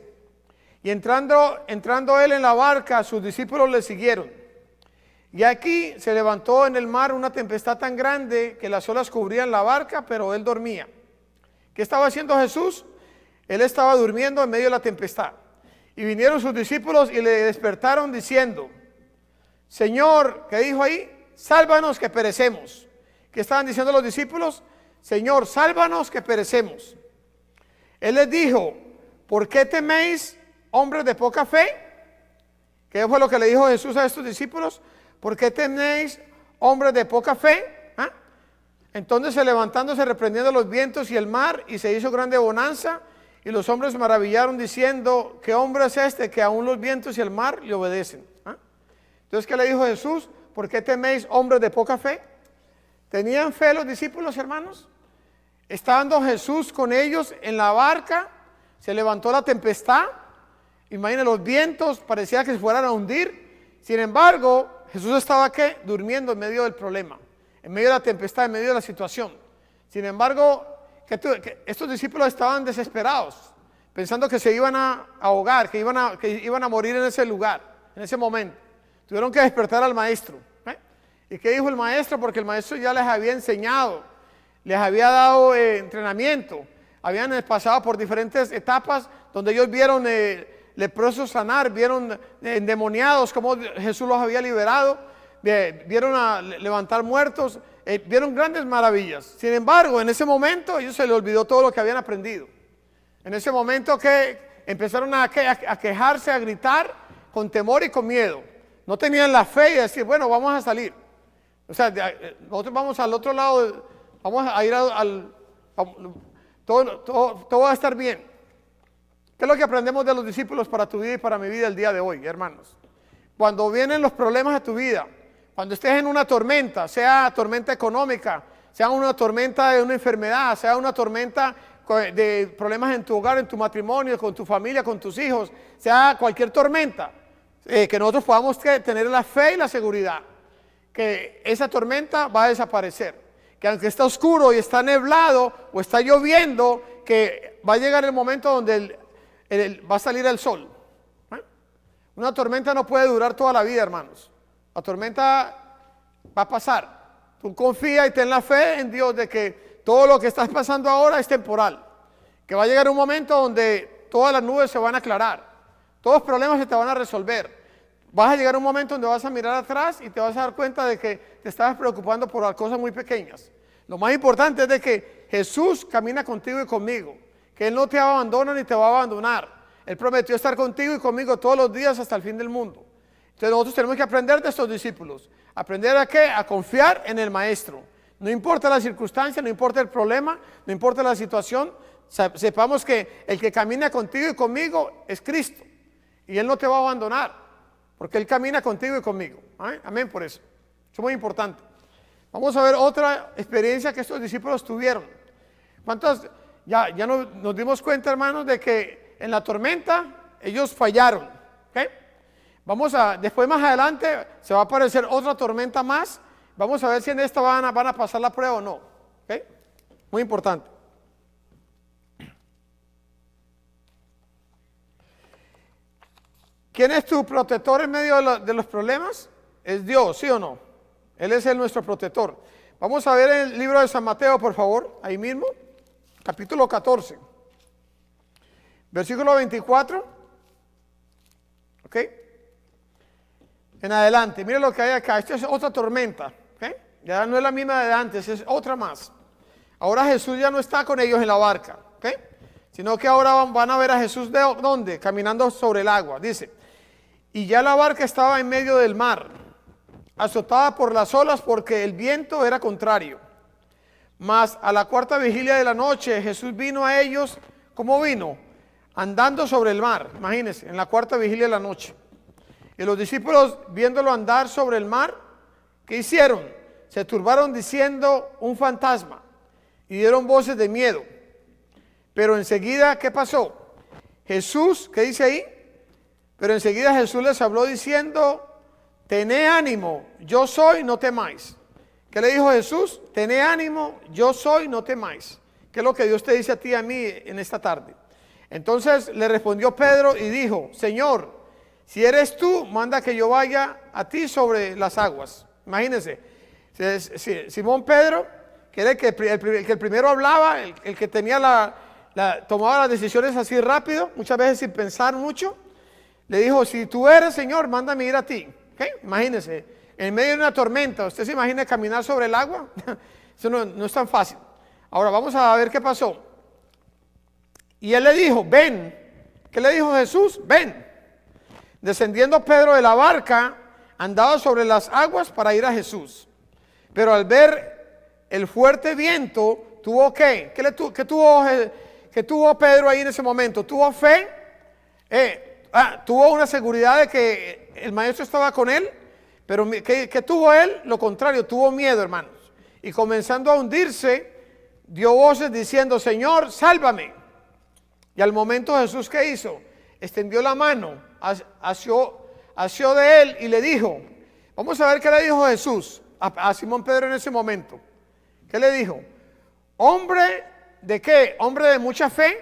Y entrando él en la barca, sus discípulos le siguieron. Y aquí se levantó en el mar una tempestad tan grande que las olas cubrían la barca, pero él dormía. ¿Qué estaba haciendo Jesús? Él estaba durmiendo en medio de la tempestad. Y vinieron sus discípulos y le despertaron diciendo: Señor, ¿qué dijo ahí? Sálvanos que perecemos. ¿Qué estaban diciendo los discípulos? Señor, sálvanos que perecemos. Él les dijo: ¿por qué teméis, hombres de poca fe? ¿Qué fue lo que le dijo Jesús a estos discípulos? ¿Por qué tenéis, hombres de poca fe? ¿Ah? Entonces levantándose, reprendiendo los vientos y el mar, y se hizo grande bonanza, y los hombres se maravillaron diciendo: ¿qué hombre es este que aún los vientos y el mar le obedecen? ¿Ah? Entonces, ¿qué le dijo Jesús? ¿Por qué teméis, hombres de poca fe? ¿Tenían fe los discípulos, hermanos? Estando Jesús con ellos en la barca, se levantó la tempestad. Imaginen, los vientos parecía que se fueran a hundir. Sin embargo, Jesús estaba ¿qué? Durmiendo en medio del problema, en medio de la tempestad, en medio de la situación. Sin embargo, que estos discípulos estaban desesperados, pensando que se iban a ahogar, que iban a morir en ese lugar, en ese momento. Tuvieron que despertar al maestro. ¿Y qué dijo el maestro? Porque el maestro ya les había enseñado, les había dado entrenamiento, habían pasado por diferentes etapas donde ellos vieron leprosos sanar, vieron endemoniados, como Jesús los había liberado, vieron levantar muertos, vieron grandes maravillas. Sin embargo, en ese momento ellos se les olvidó todo lo que habían aprendido. En ese momento que empezaron a quejarse, a gritar con temor y con miedo. No tenían la fe y decir, bueno, vamos a salir. O sea, nosotros vamos al otro lado, vamos a ir todo va a estar bien. ¿Qué es lo que aprendemos de los discípulos para tu vida y para mi vida el día de hoy, hermanos? Cuando vienen los problemas de tu vida, cuando estés en una tormenta, sea tormenta económica, sea una tormenta de una enfermedad, sea una tormenta de problemas en tu hogar, en tu matrimonio, con tu familia, con tus hijos, sea cualquier tormenta, que nosotros podamos tener la fe y la seguridad que esa tormenta va a desaparecer, que aunque está oscuro y está nublado o está lloviendo, que va a llegar el momento donde va a salir el sol. Una tormenta no puede durar toda la vida, hermanos. La tormenta va a pasar. Tú confía y ten la fe en Dios de que todo lo que estás pasando ahora es temporal, que va a llegar un momento donde todas las nubes se van a aclarar, todos los problemas se te van a resolver. Vas a llegar a un momento donde vas a mirar atrás y te vas a dar cuenta de que te estabas preocupando por cosas muy pequeñas. Lo más importante es de que Jesús camina contigo y conmigo, que Él no te abandona ni te va a abandonar. Él prometió estar contigo y conmigo todos los días hasta el fin del mundo. Entonces nosotros tenemos que aprender de estos discípulos. ¿Aprender a qué? A confiar en el Maestro. No importa la circunstancia, no importa el problema, no importa la situación, sepamos que el que camina contigo y conmigo es Cristo. Y Él no te va a abandonar, porque Él camina contigo y conmigo. Amén, amén por eso. Eso es muy importante. Vamos a ver otra experiencia que estos discípulos tuvieron. ¿Cuántos? Ya nos dimos cuenta, hermanos, de que en la tormenta ellos fallaron. ¿Okay? Después más adelante se va a aparecer otra tormenta más. Vamos a ver si en esta van a pasar la prueba o no. ¿Okay? Muy importante. ¿Quién es tu protector en medio de los problemas? Es Dios, ¿sí o no? Él es nuestro protector. Vamos a ver el libro de San Mateo, por favor, ahí mismo, capítulo 14, versículo 24. ¿Ok? En adelante, mire lo que hay acá. Esta es otra tormenta. ¿Okay? Ya no es la misma de antes, es otra más. Ahora Jesús ya no está con ellos en la barca. ¿Okay? Sino que ahora van a ver a Jesús ¿de dónde? Caminando sobre el agua. Dice, y ya la barca estaba en medio del mar, azotada por las olas porque el viento era contrario. Mas a la cuarta vigilia de la noche Jesús vino a ellos. ¿Cómo vino? Andando sobre el mar. Imagínense, en la cuarta vigilia de la noche. Y los discípulos, viéndolo andar sobre el mar, ¿qué hicieron? Se turbaron diciendo, un fantasma, y dieron voces de miedo. Pero enseguida, ¿qué pasó? Jesús, ¿qué dice ahí? Pero enseguida Jesús les habló diciendo, tened ánimo, yo soy, no temáis. ¿Qué le dijo Jesús? Tened ánimo, yo soy, no temáis. ¿Qué es lo que Dios te dice a ti y a mí en esta tarde? Entonces le respondió Pedro y dijo, Señor, si eres tú, manda que yo vaya a ti sobre las aguas. Imagínense, Simón Pedro, que era el que primero hablaba, el que tenía tomaba las decisiones así rápido, muchas veces sin pensar mucho, le dijo, si tú eres, Señor, mándame ir a ti. ¿Okay? Imagínense, en medio de una tormenta, ¿usted se imagina caminar sobre el agua? Eso no es tan fácil. Ahora vamos a ver qué pasó. Y él le dijo, ven. ¿Qué le dijo Jesús? Ven. Descendiendo Pedro de la barca, andaba sobre las aguas para ir a Jesús. Pero al ver el fuerte viento, ¿tuvo qué? ¿Qué tuvo Pedro ahí en ese momento? ¿Tuvo fe? Tuvo una seguridad de que el maestro estaba con él, pero ¿qué tuvo él? Lo contrario, tuvo miedo, hermanos. Y comenzando a hundirse, dio voces diciendo, Señor, sálvame. Y al momento Jesús, ¿qué hizo? Extendió la mano, asió de él y le dijo, vamos a ver qué le dijo Jesús a Simón Pedro en ese momento. ¿Qué le dijo? Hombre de qué? Hombre de mucha fe,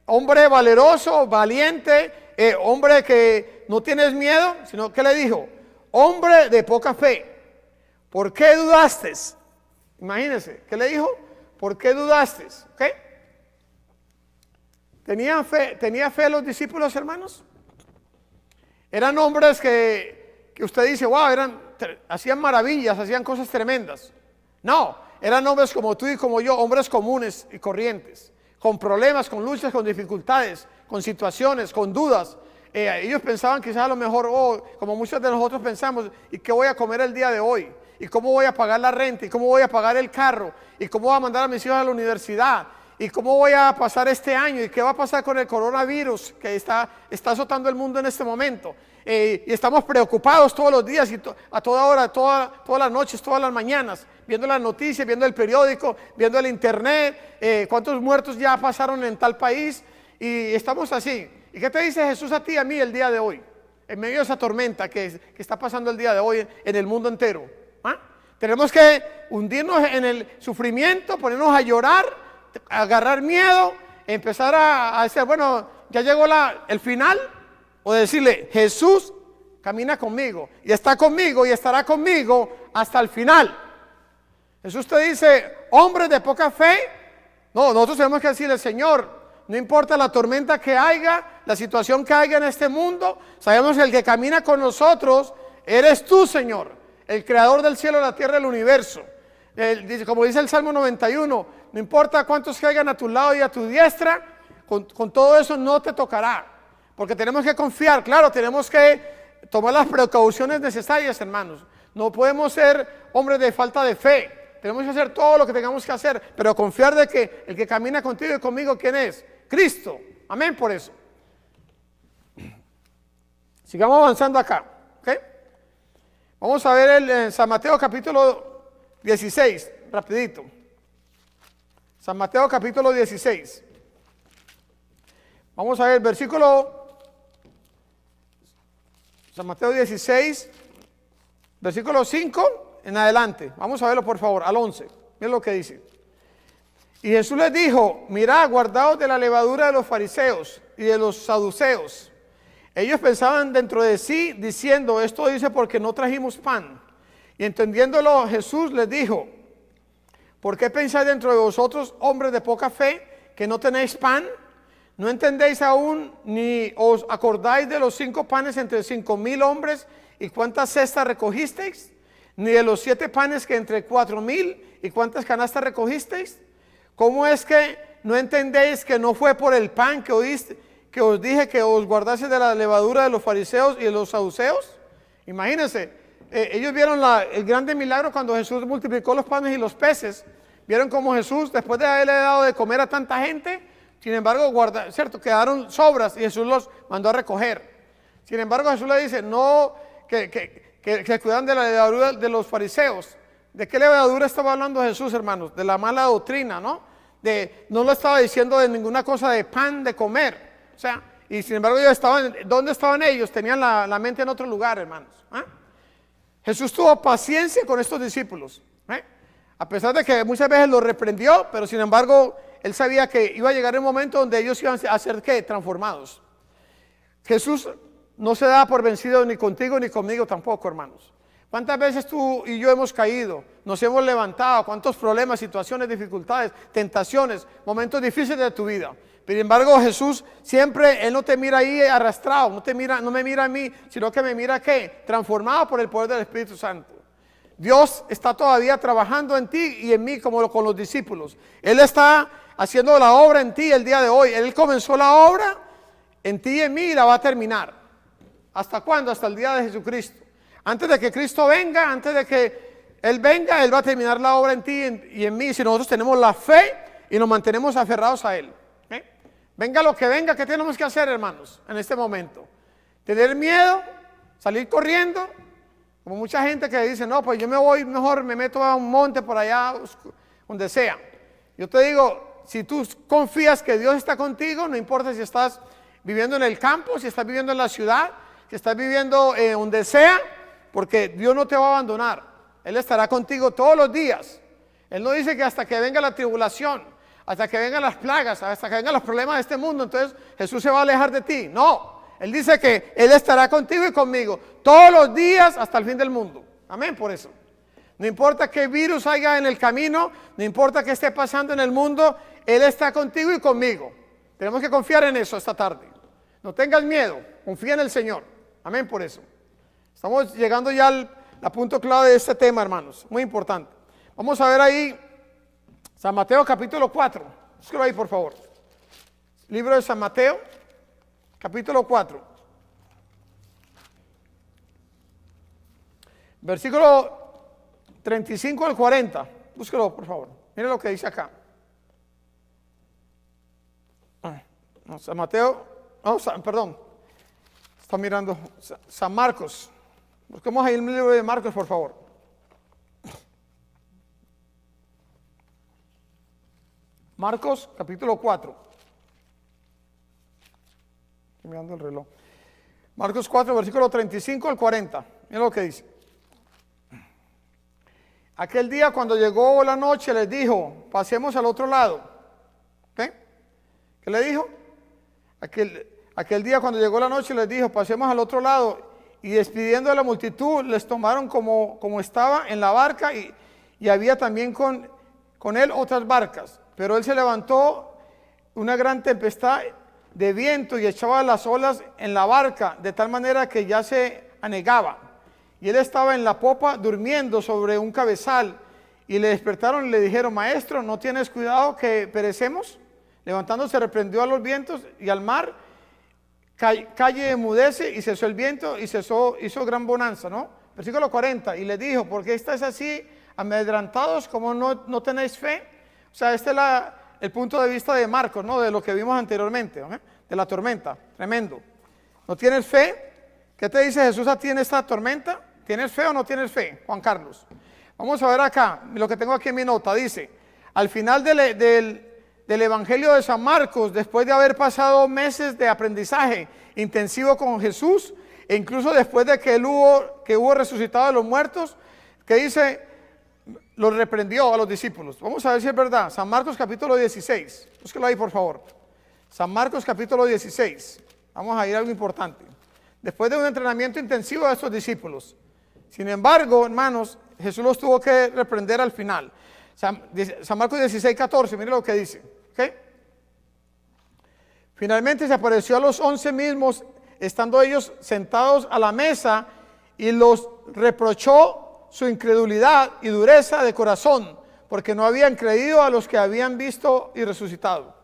hombre valeroso, valiente, hombre que no tienes miedo, sino que le dijo, hombre de poca fe, ¿por qué dudaste? Imagínense, ¿qué le dijo? ¿Por qué dudaste? ¿Okay? ¿Tenía fe los discípulos, hermanos? Eran hombres que usted dice, wow, hacían maravillas, hacían cosas tremendas. No, eran hombres como tú y como yo, hombres comunes y corrientes, con problemas, con luchas, con dificultades, con situaciones, con dudas. Ellos pensaban quizás a lo mejor, como muchos de nosotros pensamos, ¿y qué voy a comer el día de hoy? ¿Y cómo voy a pagar la renta? ¿Y cómo voy a pagar el carro? ¿Y cómo voy a mandar a mis hijos a la universidad? ¿Y cómo voy a pasar este año? ¿Y qué va a pasar con el coronavirus que está azotando el mundo en este momento? Y estamos preocupados todos los días y a toda hora, todas las noches, todas las mañanas, viendo las noticias, viendo el periódico, viendo el internet, cuántos muertos ya pasaron en tal país, y estamos así. ¿Y qué te dice Jesús a ti y a mí el día de hoy? En medio de esa tormenta que está pasando el día de hoy en el mundo entero. Tenemos que hundirnos en el sufrimiento, ponernos a llorar, agarrar miedo, empezar a decir, bueno, ya llegó el final, o decirle, Jesús camina conmigo, y está conmigo, y estará conmigo hasta el final. Jesús te dice, hombre de poca fe. No, nosotros tenemos que decirle, Señor, no importa la tormenta que haya, la situación que haya en este mundo, sabemos que el que camina con nosotros eres tú, Señor, el creador del cielo, la tierra y el universo. Como dice el Salmo 91, no importa cuántos caigan a tu lado y a tu diestra, con todo eso no te tocará, porque tenemos que confiar. Claro, tenemos que tomar las precauciones necesarias, hermanos. No podemos ser hombres de falta de fe. Tenemos que hacer todo lo que tengamos que hacer, pero confiar de que el que camina contigo y conmigo, ¿quién es? Cristo. Amén por eso. Sigamos avanzando acá. ¿Okay? Vamos a ver el San Mateo capítulo 16, rapidito. San Mateo capítulo 16. Vamos a ver el versículo, San Mateo 16, versículo 5 en adelante. Vamos a verlo por favor, al 11. Miren lo que dice. Y Jesús les dijo, mirad, guardaos de la levadura de los fariseos y de los saduceos. Ellos pensaban dentro de sí, diciendo, esto dice porque no trajimos pan. Y entendiéndolo, Jesús les dijo, ¿por qué pensáis dentro de vosotros, hombres de poca fe, que no tenéis pan? ¿No entendéis aún, ni os acordáis de los 5 panes entre 5,000 hombres, y cuántas cestas recogisteis? ¿Ni de los 7 panes que entre 4,000, y cuántas canastas recogisteis? ¿Cómo es que no entendéis que no fue por el pan que os dije que os guardase de la levadura de los fariseos y de los saduceos? Imagínense, ellos vieron el grande milagro cuando Jesús multiplicó los panes y los peces. Vieron cómo Jesús, después de haberle dado de comer a tanta gente, sin embargo, cierto, quedaron sobras y Jesús los mandó a recoger. Sin embargo, Jesús le dice, no, que cuidan de la levadura de los fariseos. ¿De qué levadura estaba hablando Jesús, hermanos? De la mala doctrina, ¿no? No lo estaba diciendo de ninguna cosa de pan de comer. O sea, y sin embargo ellos estaban, ¿dónde estaban ellos? Tenían la mente en otro lugar, hermanos. Jesús tuvo paciencia con estos discípulos. A pesar de que muchas veces los reprendió, pero sin embargo, él sabía que iba a llegar el momento donde ellos iban a ser, ¿qué? Transformados. Jesús no se da por vencido ni contigo ni conmigo tampoco, hermanos. ¿Cuántas veces tú y yo hemos caído? Nos hemos levantado. ¿Cuántos problemas, situaciones, dificultades, tentaciones, momentos difíciles de tu vida? Pero sin embargo Jesús siempre, Él no te mira ahí arrastrado, no me mira a mí, sino que me mira ¿qué? Transformado por el poder del Espíritu Santo. Dios está todavía trabajando en ti y en mí como con los discípulos. Él está haciendo la obra en ti el día de hoy. Él comenzó la obra en ti y en mí y la va a terminar. ¿Hasta cuándo? Hasta el día de Jesucristo. Antes de que Cristo venga, antes de que Él venga, Él va a terminar la obra en ti y en mí si nosotros tenemos la fe y nos mantenemos aferrados a Él. Venga lo que venga, ¿qué tenemos que hacer, hermanos, en este momento? Tener miedo, salir corriendo, como mucha gente que dice, no, pues yo me voy, mejor me meto a un monte por allá, donde sea. Yo te digo, si tú confías que Dios está contigo, no importa si estás viviendo en el campo, si estás viviendo en la ciudad, si estás viviendo donde sea, porque Dios no te va a abandonar. Él estará contigo todos los días. Él no dice que hasta que venga la tribulación, hasta que vengan las plagas, hasta que vengan los problemas de este mundo, entonces Jesús se va a alejar de ti. No, Él dice que Él estará contigo y conmigo todos los días hasta el fin del mundo. Amén, por eso. No importa qué virus haya en el camino, no importa qué esté pasando en el mundo, Él está contigo y conmigo. Tenemos que confiar en eso esta tarde. No tengas miedo, confía en el Señor. Amén, por eso. Estamos llegando ya al punto clave de este tema, hermanos. Muy importante. Vamos a ver ahí San Mateo capítulo 4. Búsquelo ahí, por favor. Libro de San Mateo, capítulo 4. Versículo 35 al 40. Búsquelo, por favor. Mire lo que dice acá. San Mateo, perdón. Está mirando San Marcos. Busquemos ahí el libro de Marcos, por favor. Marcos, capítulo 4. Estoy mirando el reloj. Marcos 4, versículo 35 al 40. Miren lo que dice. Aquel día cuando llegó la noche les dijo, pasemos al otro lado. ¿Qué le dijo? Aquel día cuando llegó la noche les dijo, pasemos al otro lado. Y despidiendo a la multitud, les tomaron como estaba en la barca y había también con él otras barcas. Pero él se levantó una gran tempestad de viento y echaba las olas en la barca, de tal manera que ya se anegaba. Y él estaba en la popa durmiendo sobre un cabezal. Y le despertaron y le dijeron, maestro, ¿no tienes cuidado que perecemos? Levantándose reprendió a los vientos y al mar, calle enmudece y cesó el viento y hizo gran bonanza, ¿no? Versículo 40, y les dijo, ¿por qué estáis así amedrentados? ¿Cómo no tenéis fe? O sea, este es el punto de vista de Marcos, ¿no? De lo que vimos anteriormente, ¿no? De la tormenta, tremendo. ¿No tienes fe? ¿Qué te dice Jesús a ti en esta tormenta? ¿Tienes fe o no tienes fe, Juan Carlos? Vamos a ver acá, lo que tengo aquí en mi nota, dice, al final del Evangelio de San Marcos, después de haber pasado meses de aprendizaje intensivo con Jesús, e incluso después de que hubo resucitado de los muertos, que dice, los reprendió a los discípulos. Vamos a ver si es verdad. San Marcos capítulo 16, búsquelo ahí por favor. San Marcos capítulo 16, vamos a ir a algo importante. Después de un entrenamiento intensivo de estos discípulos. Sin embargo, hermanos, Jesús los tuvo que reprender al final. San Marcos 16, 14, mire lo que dice. ¿Okay? Finalmente se apareció a los 11 mismos, estando ellos sentados a la mesa, y los reprochó su incredulidad y dureza de corazón, porque no habían creído a los que habían visto y resucitado.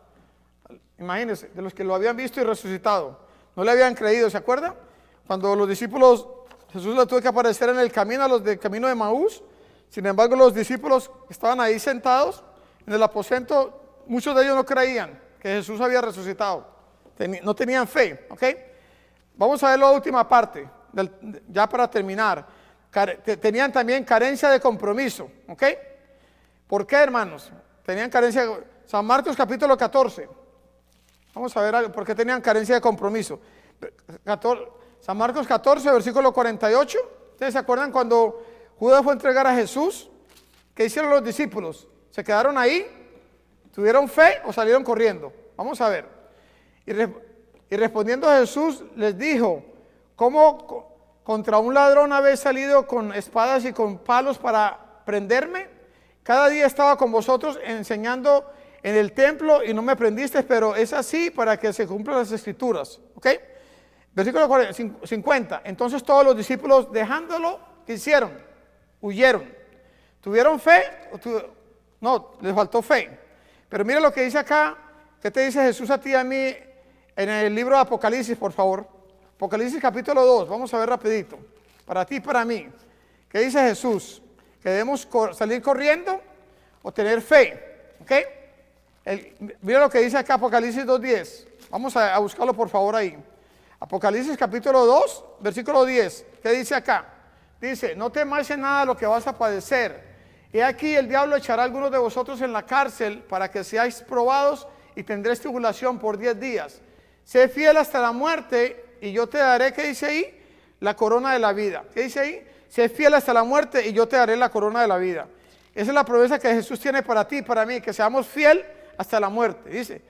Imagínense, de los que lo habían visto y resucitado, no le habían creído, ¿se acuerdan? Cuando los discípulos, Jesús le tuvo que aparecer en el camino, a los del camino de Maús. Sin embargo, los discípulos estaban ahí sentados en el aposento, muchos de ellos no creían que Jesús había resucitado, no tenían fe, ¿ok? Vamos a ver la última parte, ya para terminar. Tenían también carencia de compromiso, ¿ok? ¿Por qué, hermanos? Tenían carencia, San Marcos capítulo 14, vamos a ver algo, por qué tenían carencia de compromiso. San Marcos 14, versículo 48, ¿ustedes se acuerdan cuando Judas fue a entregar a Jesús? ¿Qué hicieron los discípulos? ¿Se quedaron ahí? ¿Tuvieron fe o salieron corriendo? Vamos a ver. Y respondiendo Jesús les dijo, ¿cómo contra un ladrón habéis salido con espadas y con palos para prenderme? Cada día estaba con vosotros enseñando en el templo y no me prendisteis, pero es así para que se cumplan las escrituras. ¿Ok? Versículo 50. Entonces todos los discípulos, dejándolo, ¿qué hicieron? Huyeron. ¿Tuvieron fe? No, les faltó fe. Pero mira lo que dice acá. ¿Qué te dice Jesús a ti y a mí en el libro de Apocalipsis, por favor? Apocalipsis capítulo 2, vamos a ver rapidito. Para ti y para mí. ¿Qué dice Jesús? ¿Que debemos salir corriendo o tener fe? ¿Ok? Mira lo que dice acá Apocalipsis 2:10. Vamos a buscarlo por favor ahí. Apocalipsis capítulo 2, versículo 10. ¿Qué dice acá? Dice, no temáis en nada lo que vas a padecer. He aquí el diablo echará a algunos de vosotros en la cárcel para que seáis probados y tendréis tribulación por 10 días. Sé fiel hasta la muerte y yo te daré, ¿qué dice ahí? La corona de la vida. ¿Qué dice ahí? Sé fiel hasta la muerte y yo te daré la corona de la vida. Esa es la promesa que Jesús tiene para ti y para mí, que seamos fiel hasta la muerte. Dice,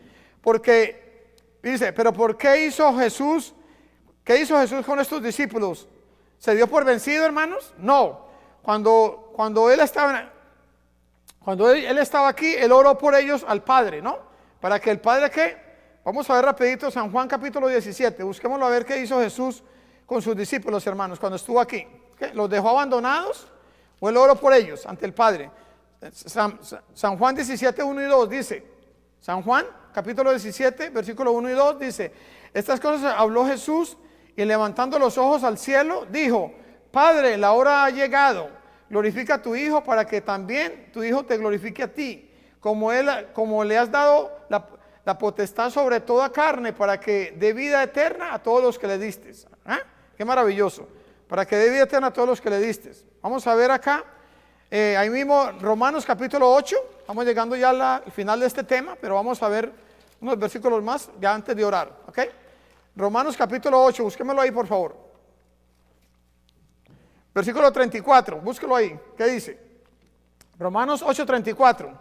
pero ¿por qué hizo Jesús? ¿Qué hizo Jesús con estos discípulos? ¿Se dio por vencido, hermanos? No. Cuando él estaba aquí, él oró por ellos al Padre, ¿no? Para que el Padre, ¿qué? Vamos a ver rapidito San Juan capítulo 17. Busquémoslo a ver qué hizo Jesús con sus discípulos, hermanos, cuando estuvo aquí. ¿Qué? ¿Los dejó abandonados? ¿O él oró por ellos ante el Padre? San Juan 17, 1 y 2 dice, San Juan capítulo 17, versículo 1 y 2 dice, estas cosas habló Jesús y levantando los ojos al cielo, dijo, Padre, la hora ha llegado, glorifica a tu Hijo para que también tu Hijo te glorifique a ti, como le has dado la potestad sobre toda carne, para que dé vida eterna a todos los que le diste. ¿Ah? Qué maravilloso, para que dé vida eterna a todos los que le diste. Vamos a ver acá, ahí mismo Romanos capítulo 8, estamos llegando ya al final de este tema, pero vamos a ver unos versículos más ya antes de orar, ¿ok? Romanos capítulo 8, búsquemelo ahí por favor. Versículo 34, búsquelo ahí. ¿Qué dice? Romanos 8:34.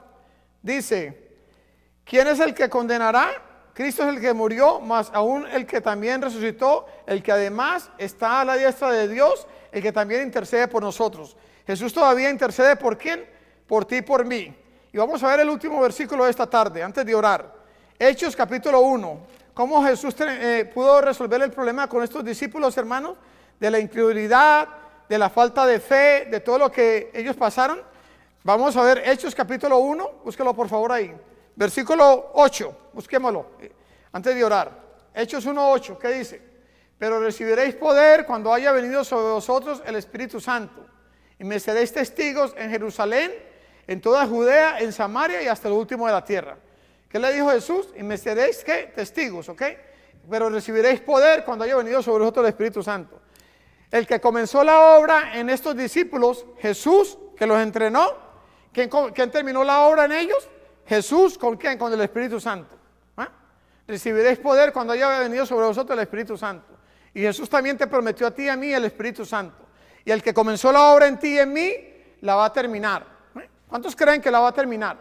Dice, ¿quién es el que condenará? Cristo es el que murió, más aún el que también resucitó, el que además está a la diestra de Dios, el que también intercede por nosotros. Jesús todavía intercede ¿por quién? Por ti y por mí. Y vamos a ver el último versículo de esta tarde, antes de orar. Hechos capítulo 1. ¿Cómo Jesús pudo resolver el problema con estos discípulos, hermanos? De la incredulidad, de la falta de fe, de todo lo que ellos pasaron. Vamos a ver Hechos capítulo 1, búsquelo por favor ahí. Versículo 8, busquémoslo, antes de orar. Hechos 1:8, ¿qué dice? Pero recibiréis poder cuando haya venido sobre vosotros el Espíritu Santo, y me seréis testigos en Jerusalén, en toda Judea, en Samaria y hasta el último de la tierra. ¿Qué le dijo Jesús? Y me seréis, ¿qué? Testigos, ¿ok? Pero recibiréis poder cuando haya venido sobre vosotros el Espíritu Santo. El que comenzó la obra en estos discípulos, Jesús, que los entrenó. ¿Quién terminó la obra en ellos? Jesús. ¿Con quién? Con el Espíritu Santo. ¿Ah? Recibiréis poder cuando haya venido sobre vosotros el Espíritu Santo. Y Jesús también te prometió a ti y a mí el Espíritu Santo. Y el que comenzó la obra en ti y en mí, la va a terminar. ¿Cuántos creen que la va a terminar?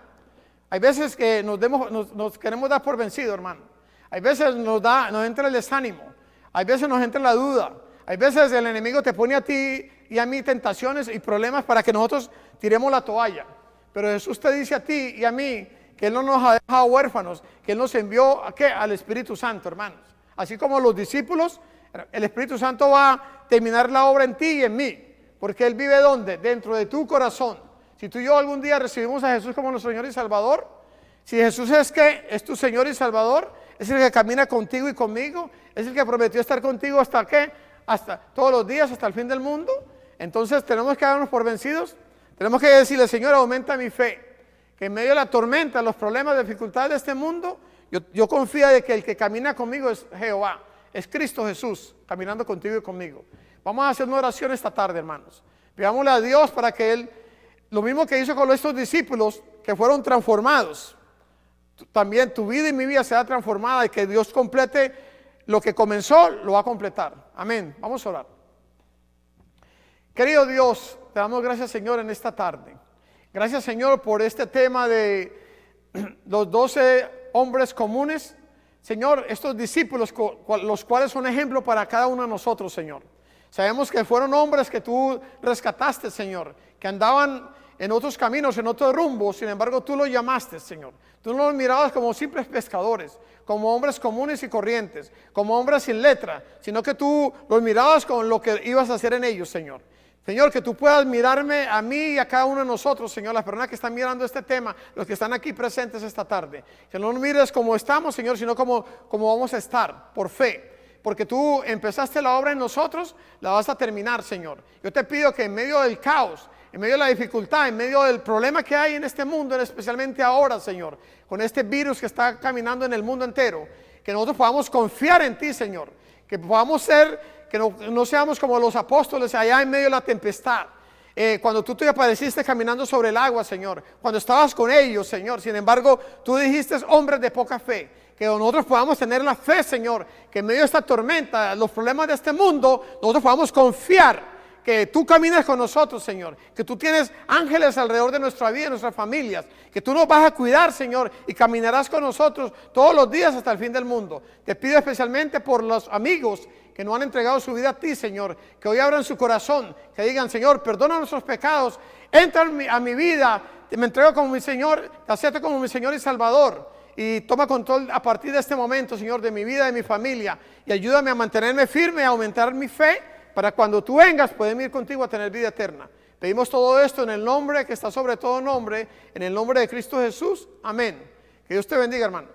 Hay veces que nos queremos dar por vencido, hermano. Hay veces nos entra el desánimo. Hay veces nos entra la duda. Hay veces el enemigo te pone a ti y a mí tentaciones y problemas para que nosotros tiremos la toalla. Pero Jesús te dice a ti y a mí que Él no nos ha dejado huérfanos, que Él nos envió ¿a qué? Al Espíritu Santo, hermanos. Así como los discípulos, el Espíritu Santo va a terminar la obra en ti y en mí. Porque Él vive ¿dónde? Dentro de tu corazón. Si tú y yo algún día recibimos a Jesús como nuestro Señor y Salvador, si Jesús es tu Señor y Salvador, es el que camina contigo y conmigo, es el que prometió estar contigo hasta ¿qué? Hasta todos los días, hasta el fin del mundo. Entonces tenemos que darnos por vencidos. Tenemos que decirle: Señor, aumenta mi fe, que en medio de la tormenta, los problemas, las dificultades de este mundo, yo confío de que el que camina conmigo es Jehová, es Cristo Jesús, caminando contigo y conmigo. Vamos a hacer una oración esta tarde, hermanos. Pidámosle a Dios para que Él, lo mismo que hizo con estos discípulos, que fueron transformados, también tu vida y mi vida sea transformada, y que Dios complete lo que comenzó, lo va a completar. Amén. Vamos a orar. Querido Dios, te damos gracias, Señor, en esta tarde. Gracias, Señor, por este tema de los 12 hombres comunes. Señor, estos discípulos, los cuales son ejemplo para cada uno de nosotros, Señor. Sabemos que fueron hombres que tú rescataste, Señor, que andaban en otros caminos, en otros rumbos. Sin embargo, tú los llamaste, Señor. Tú no los mirabas como simples pescadores, como hombres comunes y corrientes, como hombres sin letra, sino que tú los mirabas con lo que ibas a hacer en ellos, Señor. Señor, que tú puedas mirarme a mí y a cada uno de nosotros, Señor, las personas que están mirando este tema, los que están aquí presentes esta tarde. Que no nos mires como estamos, Señor, sino como vamos a estar, por fe. Porque tú empezaste la obra en nosotros, la vas a terminar, Señor. Yo te pido que en medio del caos, en medio de la dificultad, en medio del problema que hay en este mundo, especialmente ahora, Señor, con este virus que está caminando en el mundo entero, que nosotros podamos confiar en ti, Señor. Que podamos ser, que no seamos como los apóstoles allá en medio de la tempestad. Cuando tú te apareciste caminando sobre el agua, Señor, cuando estabas con ellos, Señor. Sin embargo, tú dijiste: hombres de poca fe. Que nosotros podamos tener la fe, Señor, que en medio de esta tormenta, los problemas de este mundo, nosotros podamos confiar que tú caminas con nosotros, Señor, que tú tienes ángeles alrededor de nuestra vida, de nuestras familias, que tú nos vas a cuidar, Señor, y caminarás con nosotros todos los días hasta el fin del mundo. Te pido especialmente por los amigos que no han entregado su vida a ti, Señor, que hoy abran su corazón, que digan: Señor, perdona nuestros pecados, entra a mi vida, me entrego como mi Señor, te acepto como mi Señor y Salvador. Y toma control a partir de este momento, Señor, de mi vida, de mi familia, y ayúdame a mantenerme firme, a aumentar mi fe, para cuando tú vengas poder ir contigo a tener vida eterna. Pedimos todo esto en el nombre que está sobre todo nombre, en el nombre de Cristo Jesús. Amén. Que Dios te bendiga, hermano.